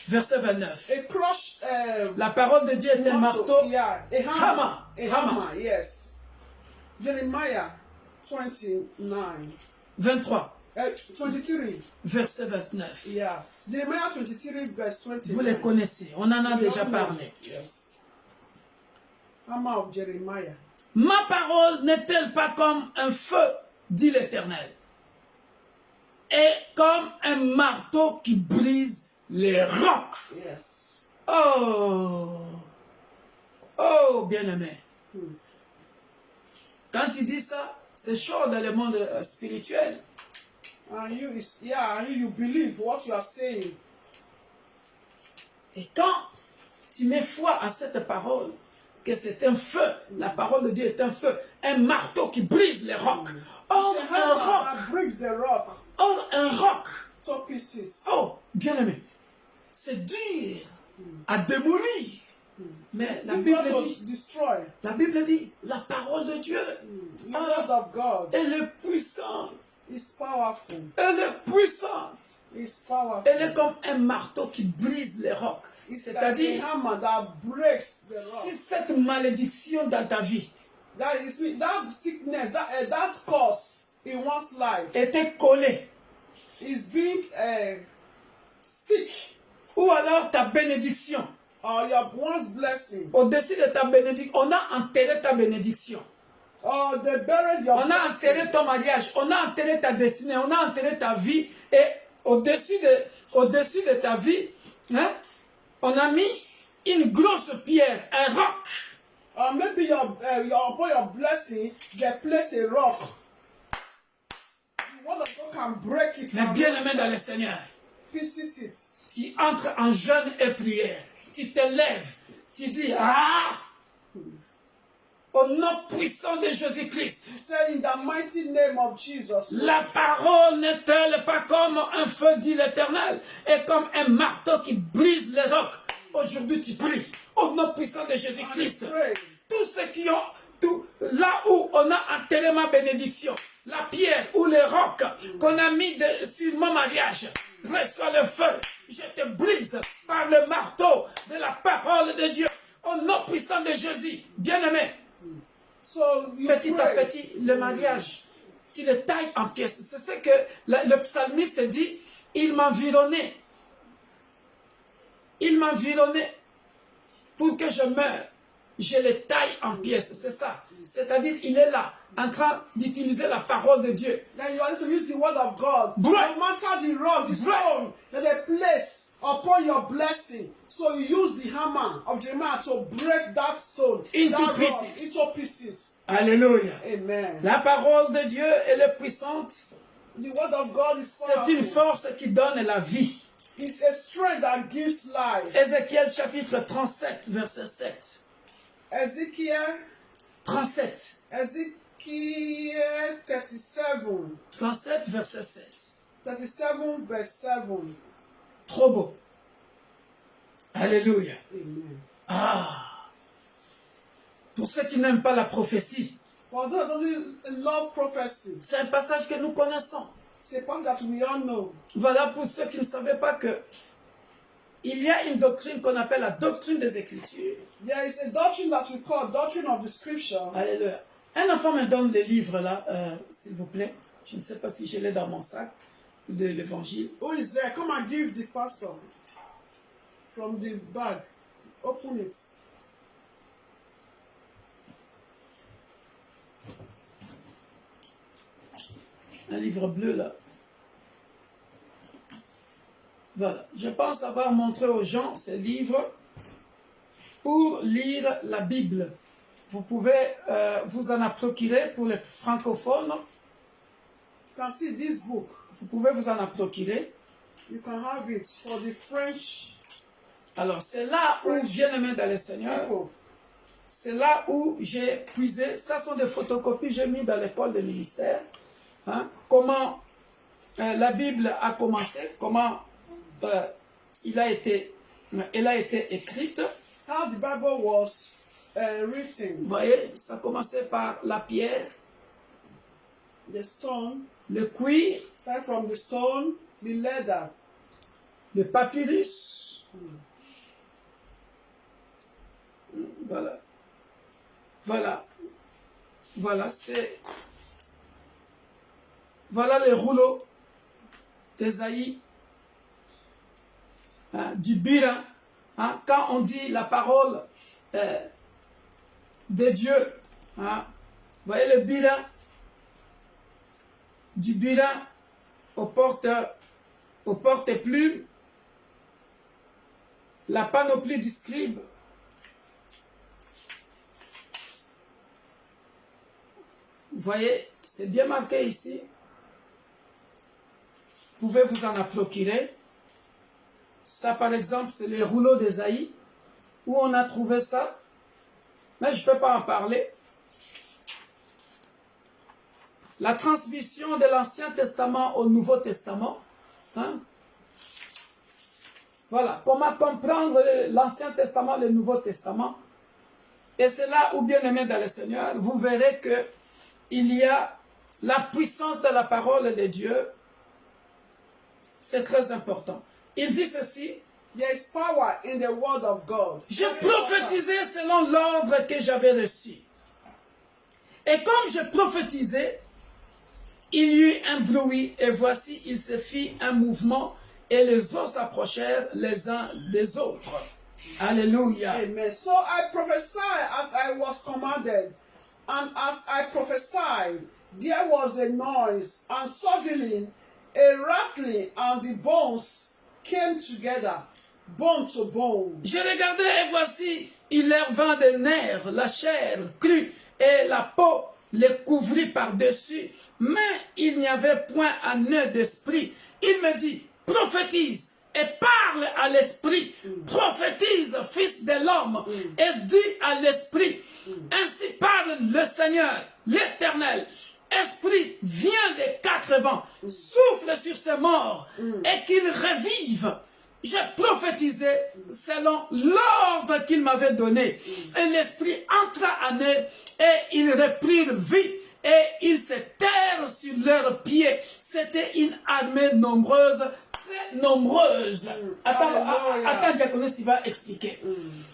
Verset 29. A crush, La parole de Dieu est un marteau. yeah, a hammer. Hammer. A hammer, yes. Jeremiah 29. 23, 23. verset 29. Yeah. Jeremiah 23, verse 29. Vous les connaissez, on en a We déjà all know. parlé. Yes. Hammer of Jeremiah. Ma parole n'est-elle pas comme un feu, dit l'Éternel, et comme un marteau qui brise les rocs. Yes. Oh, oh, bien-aimé. Quand il dit ça, c'est chaud dans le monde spirituel. And you, you believe what you are saying. Et quand tu mets foi à cette parole, que c'est un feu, la parole de Dieu est un feu, un marteau qui brise les rocs. Or, The un hammer roc, that breaks the rock or, un roc. to pieces. Oh, bien-aimé, c'est dur à démolir. Mais la Bible Difficult dit, to destroy. la parole de Dieu, The word of God elle est puissante. is powerful. Elle est puissante. It's powerful. Elle est comme un marteau qui brise les rocs. It's like C'est-à-dire, a hammer that breaks the rock. si cette malédiction dans ta vie That sickness, that curse in one's life était collée, is being stick ou alors ta bénédiction, or your one's blessing, au-dessus de ta bénédiction, on a enterré ta bénédiction. or they buried your On a blessing. enterré ton mariage, on a enterré ta destinée, on a enterré ta vie, et au-dessus de ta vie, hein, on a mis une grosse pierre, un roc. Or maybe upon your blessing, they place a rock. The word of God can break it Mais and bien aimé dans le Seigneur, pieces it. tu entres en jeûne et prière, tu te lèves, tu dis, au nom puissant de Jésus-Christ, Say in the mighty name of Jesus. la parole n'est-elle pas comme un feu, dit l'Éternel, et comme un marteau qui brise les rocs. Aujourd'hui, tu pries au nom puissant de Jésus-Christ. And pray. Tous ceux qui ont, là où on a enterré ma bénédiction, la pierre ou le roc qu'on a mis sur mon mariage, reçois le feu. Je te brise par le marteau de la parole de Dieu. Au nom puissant de Jésus. Bien-aimé, So you petit à pray. petit, le mariage, tu le tailles en pièces. C'est ce que le psalmiste dit. Il m'environnait. Il m'environnait pour que je meure. Je le taille en pièces. C'est ça. C'est-à-dire, il est là, en train d'utiliser la parole de Dieu. Then you are to use the word of God. Break. No matter the rock, the Break. stone that they place upon your blessing. So you use the hammer of Jeremiah to break that stone, Into that rock, pieces. into pieces. Alléluia. Amen. La parole de Dieu, elle est puissante. The word of God is C'est une powerful. force qui donne la vie. It's a strength that gives life. Ézéchiel chapitre 37, verset 7. Ezekiel 37. Ezekiel 37. 37, verset 7. 37 verse 7. Trop beau. Alléluia. Amen. Ah. Pour ceux qui n'aiment pas la prophétie, For those who love prophecy, c'est un passage que nous connaissons. c'est pas that we all know. Voilà pour ceux qui ne savaient pas que il y a une doctrine qu'on appelle la doctrine des Écritures. There is a doctrine that we call doctrine of the scripture. Alléluia. Un enfant me donne les livres là, s'il vous plaît. Je ne sais pas si je l'ai dans mon sac de l'évangile. Who is there? Come and give the pastor from the bag. Open it. Un livre bleu là. Voilà. Je pense avoir montré aux gens ces livres pour lire la Bible. Vous pouvez vous en procurer pour les francophones. You can see this book. Vous pouvez vous en procurer. You can have it for the French Alors c'est là où, bien-aimé dans le Seigneur, people. c'est là où j'ai puisé. Ça sont des photocopies que j'ai mis dans l'école de ministère. Hein, comment la Bible a commencé, comment elle a été écrite. How the Bible was written. Vous voyez, ça commençait par la pierre, The stone, le cuir, start from the stone, the leather. le papyrus. Voilà. Voilà. Voilà, c'est... Voilà les rouleaux d'Ésaïe, hein, du Bira. Hein, quand on dit la parole de Dieu, hein, vous voyez le Bira, du Bira aux porte-plumes, la panoplie du scribe. Vous voyez, c'est bien marqué ici. Vous pouvez vous en procurer. Ça, par exemple, c'est les rouleaux d'Ésaïe. Où on a trouvé ça. Mais je ne peux pas en parler. La transmission de l'Ancien Testament au Nouveau Testament. Hein? Voilà. Comment comprendre l'Ancien Testament, le Nouveau Testament. Et c'est là où, bien aimé dans le Seigneur, vous verrez que il y a la puissance de la parole de Dieu. C'est très important. Il dit ceci. There is power in the word of God. Je prophétisais selon l'ordre que j'avais reçu. Et comme je prophétisais, il y eut un bruit, et voici, il se fit un mouvement, et les os s'approchèrent les uns des autres. Alléluia. Amen. So I prophesied as I was commanded, and as I prophesied, there was a noise, and suddenly a rattling, and the bones came together, bone to bone. Je regardais et voici, il leur vint des nerfs, la chair crue et la peau les couvrit par-dessus, mais il n'y avait point un nœud d'esprit. Il me dit, prophétise et parle à l'esprit, prophétise, fils de l'homme, et dis à l'esprit, ainsi parle le Seigneur, l'Éternel. Esprit, viens des quatre vents, souffle sur ces morts et qu'ils revivent. J'ai prophétisé selon l'ordre qu'il m'avait donné. Et l'esprit entra en eux et ils reprirent vie et ils se terrent sur leurs pieds. C'était une armée nombreuse, très nombreuse. Attends, diaconesse, tu vas expliquer.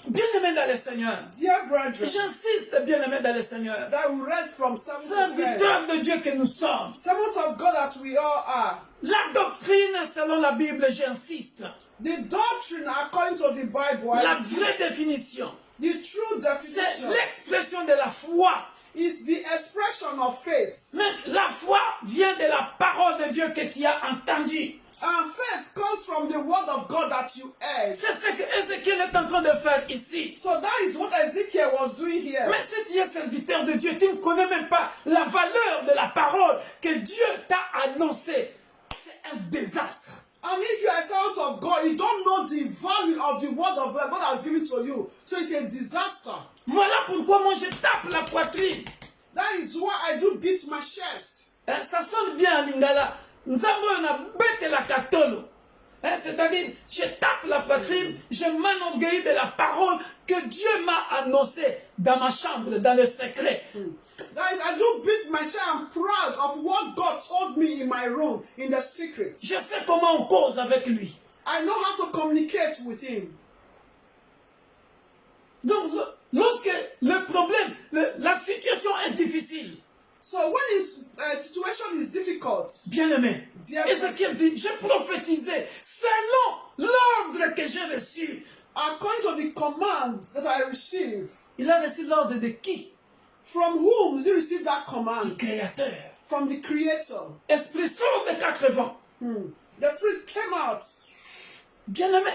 Bien-aimé dans le Seigneur. Dear brethren, J'insiste, bien-aimé dans le Seigneur. that we read from 7 to 10. Serviteurs de Dieu que nous sommes. Servants of God that we all are. La doctrine selon la Bible, j'insiste. The doctrine according to the Bible, La vraie définition, the true c'est definition, l'expression de la foi. is the expression of faith. Mais la foi vient de la parole de Dieu que tu as entendue. And faith comes from the word of God that you heard. C'est ce que Ézéchiel est en train de faire ici. So that is what Ezekiel was doing here. Mais si tu es serviteur de Dieu, tu ne connais même pas la valeur de la parole que Dieu t'a annoncée. C'est un désastre. And if you are a servant of God, you don't know the value of the word of God God has given to you. So it's a disaster. Voilà pourquoi moi je tape la poitrine. That is why I do beat my chest. Hein, ça sonne bien à Lingala. Nzambo na bête la katolo. Hein, c'est-à-dire, je tape la poitrine, je m'enorgueillis de la parole que Dieu m'a annoncée dans ma chambre, dans le secret. Guys, I do beat my chest. I'm proud of what God told me in my room, in the secret. Je sais comment on cause avec lui. I know how to communicate with him. Donc, lorsque le problème, la situation est difficile, So when his situation is difficult, bien-aimé, Dieu- Ézéchiel dit, je prophétisais selon l'ordre que j'ai reçu. according to the command that I received, Il a reçu l'ordre de qui? from whom did you receive that Du command? Créateur. From the Creator. Esprit sort de 4 vents. The Spirit came out. Bien-aimé,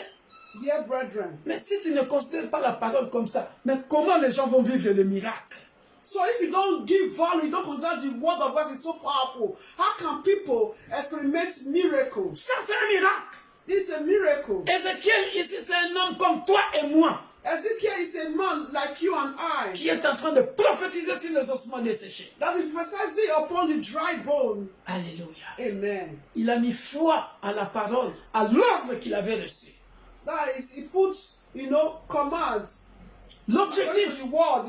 Dear brethren. mais si tu ne considères pas la parole comme ça, mais comment les gens vont vivre le miracle? So if you don't give value, you don't consider the word of God is so powerful, how can people experiment miracles? Ça, c'est un miracle. This is a miracle. Ézéchiel, ici, c'est un homme comme toi et moi Ezekiel is a man like you and I qui est en train de prophétiser sur les ossements desséchés. that is precisely upon the dry bone. Alléluia. Amen. Il a mis foi à la parole, à l'ordre qu'il avait reçu. That is, he puts, commands.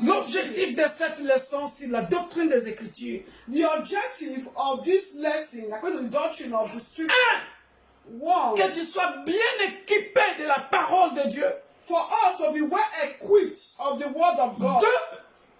L'objectif de cette leçon sur la doctrine des Écritures, The objective of this lesson, according to the doctrine of the Scripture, un, que tu sois bien équipé de la parole de Dieu. for us to be well equipped of the word of God.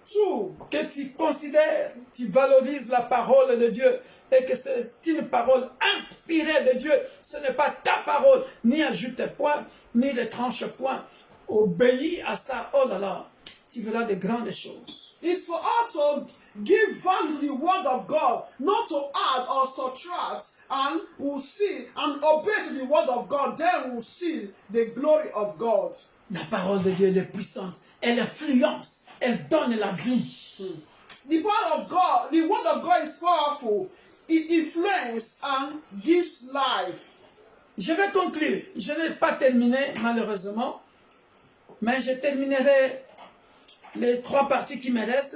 Two, Que tu considères, tu valorises la parole de Dieu et que c'est une parole inspirée de Dieu. Ce n'est pas ta parole, ni ajoute point, ni retranche point. Obéis à ça, oh là là, tu verras de grandes choses. it's for us to give value to the word of God, not to add or subtract, and we'll see and obey to the word of God. Then we'll see the glory of God. La parole de Dieu elle est puissante, elle influence, elle donne la vie. The word of God, the word of God is powerful. It influences and gives life. Je vais conclure. Je n'ai pas terminé, malheureusement, mais je terminerai les 3 parties qui me restent.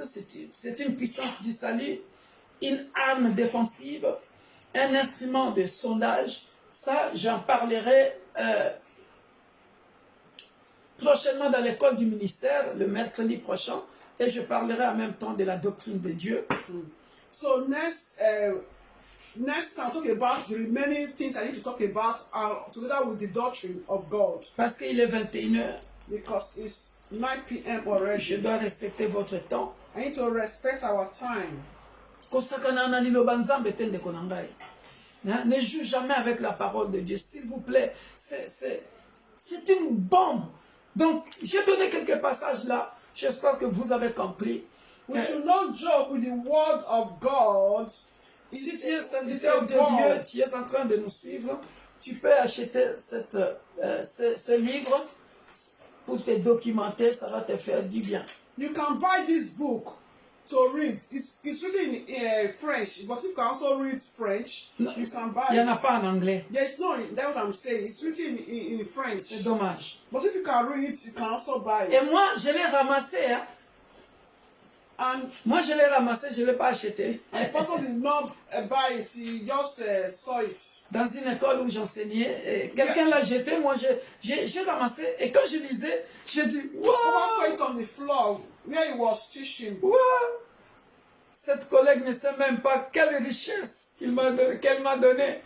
C'est une puissance du salut, une arme défensive, un instrument de sondage. Ça, j'en parlerai prochainement dans l'école du ministère, le mercredi prochain, et je parlerai en même temps de la doctrine de Dieu. So next I'll talk about the remaining things I need to talk about together with the doctrine of God. Parce qu'il est 21h, Because it's 9 p.m. already. je dois respecter votre temps. I need to respect our time. Ne joue jamais avec la parole de Dieu, s'il vous plaît. C'est une bombe. Donc, j'ai donné quelques passages là. J'espère que vous avez compris. We should not joke with the word of God. Si tu es serviteur de Dieu, tu es en train de nous suivre, tu peux acheter ce livre pour te documenter, ça va te faire du bien. You can buy this book to read. It's written in French, but if you can also read French, Non, you can buy il n'y en a it. pas en anglais. There's no, that's what I'm saying. It's written in C'est French. dommage. But if you can read it, you can also buy Et it. moi, je l'ai ramassé. Hein. And Moi, je l'ai ramassé, je ne l'ai pas acheté. the person did not buy it, he just saw it. Dans une école où j'enseignais, quelqu'un l'a jeté, moi j'ai ramassé, et quand je lisais, j'ai dit, Someone saw wow, it on the floor where he was teaching. wow. Cette collègue ne sait même pas quelle richesse qu'elle m'a donnée.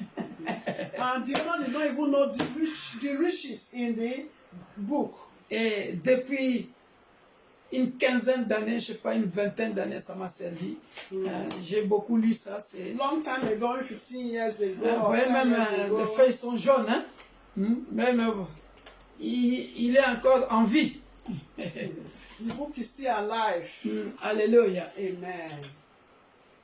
And the owner did not even know the riches in the book. Et depuis une quinzaine d'années, je ne sais pas, une vingtaine d'années, ça m'a servi. J'ai beaucoup lu ça. Long time ago, 15 years ago, Vous or voyez, 10 même years ago. les feuilles sont jaunes. Hein? Même, il est encore en vie. The book is still alive. Alléluia. Amen.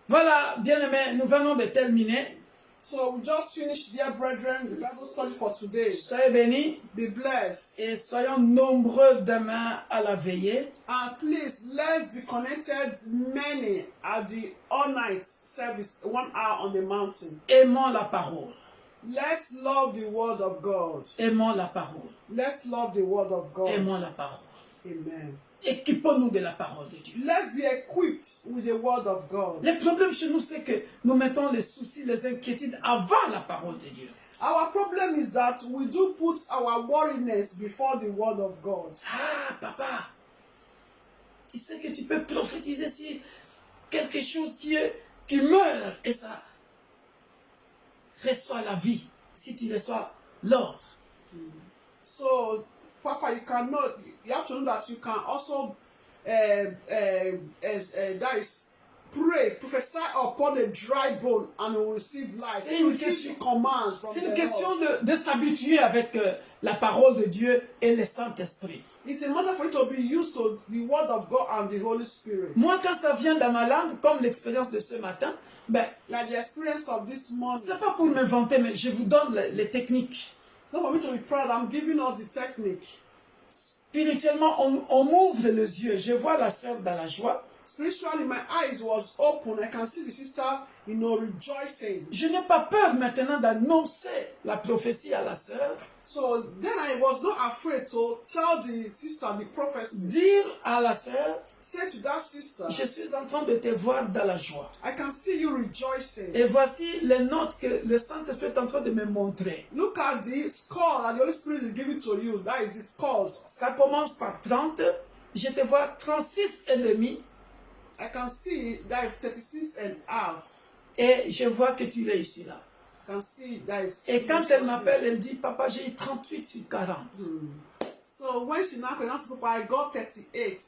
Voilà, bien-aimés, nous venons de terminer. So we just finished, dear brethren, the Bible study for today. Soyez bénis Be blessed. et soyons nombreux demain à la veillée. And please, let's be connected many at the all-night service, 1 hour on the mountain. Aimons la parole. Let's love the word of God. Aimons la parole. Let's love the word of God. Aimons la parole. Amen. Équipons-nous de la parole de Dieu. Let's be equipped with the word of God. Le problème chez nous, c'est que nous mettons les soucis, les inquiétudes avant la parole de Dieu. Our problem is that we do put our worriness before the word of God. Ah, papa, tu sais que tu peux prophétiser sur quelque chose qui meurt et ça reçoit la vie si tu reçois l'ordre. So, Papa, you have to know that you can also pray, prophesy upon a dry bone and you will receive life. C'est une question de s'habituer avec la parole de Dieu et le Saint-Esprit. It's a matter for you to be used to the word of God and the Holy Spirit. Moi, quand ça vient dans ma langue, comme l'expérience de ce matin, like the experience of this morning. C'est pas pour m'inventer, mais je vous donne les techniques. It's not for me to be proud. I'm giving us the technique. Spirituellement, on m'ouvre les yeux. Je vois la sœur dans la joie. Spiritually, my eyes was open. I can see the sister, rejoicing. Je n'ai pas peur maintenant d'annoncer la prophétie à la sœur. So then I was not afraid to tell the sister the prophecy. Dire à la sœur, say to that sister, je suis en train de te voir dans la joie. I can see you rejoicing. Et voici les notes que le Saint-Esprit est en train de me montrer. Look at the score that the Holy Spirit is giving to you. That is the scores. Ça commence par 30. Je te vois 36 et demi. I can see that is 36 and half. Et je vois que tu es ici là. I can see that is. Et quand elle m'appelle, elle dit, papa, j'ai eu 38 sur 40. So when she now can ask Papa, I got 38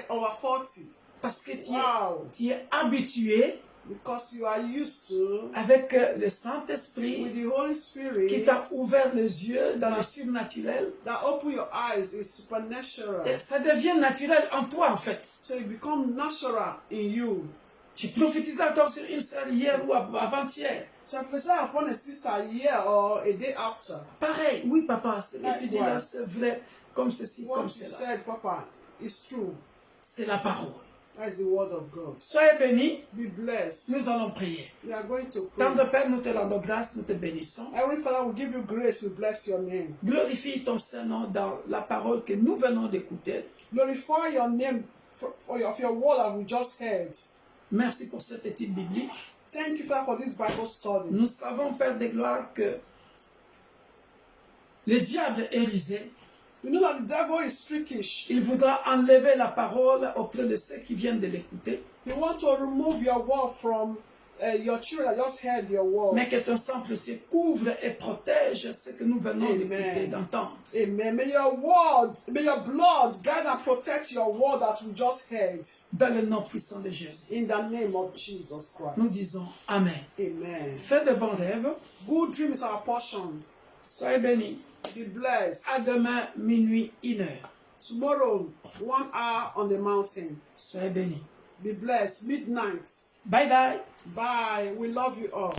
over 40. Parce que tu es habitué. Because you are used to avec le Saint-Esprit with the Holy Spirit qui t'a ouvert les yeux dans le surnaturel. That open your eyes is supernatural. Et ça devient naturel en toi en fait. So it become natural in you. Tu prophétisais encore sur une sœur hier ou avant-hier. Tu as prophésé upon a sister here or a day after. Pareil, oui papa, ce que tu dis là c'est vrai, comme ceci, what comme you cela. said, Papa, is true. C'est la parole. That is the word of God. Soyez bénis. Be blessed. Nous allons prier. We are going to pray. Tendre Père, nous te rendons grâce, nous te bénissons. Heavenly Father, we give you grace, we bless your name. Glorifie ton Saint-Nom dans la parole que nous venons d'écouter. Glorify your name for your word that we just heard. Merci pour cette étude biblique. Thank you, Father, for this Bible study. Nous savons, Père de gloire, que le diable est rusé. You know that the devil is trickish. Il voudra enlever la parole auprès de ceux qui viennent de l'écouter. He wants to remove your word from your children that just heard your word. Mais que ton sang précieux couvre et protège ce que nous venons d'écouter, d'entendre. Amen. May your blood guide and protect your word that we just heard. Dans le nom puissant de Jésus. In the name of Jesus Christ. Nous disons Amen. Amen. Fais de bons rêves. Good dream is our portion. Soyez bénis. Be blessed. À demain, minuit, 1 heure. Tomorrow, 1 hour on the mountain. Soyez bénis. Be blessed. Midnight. Bye bye. Bye. We love you all.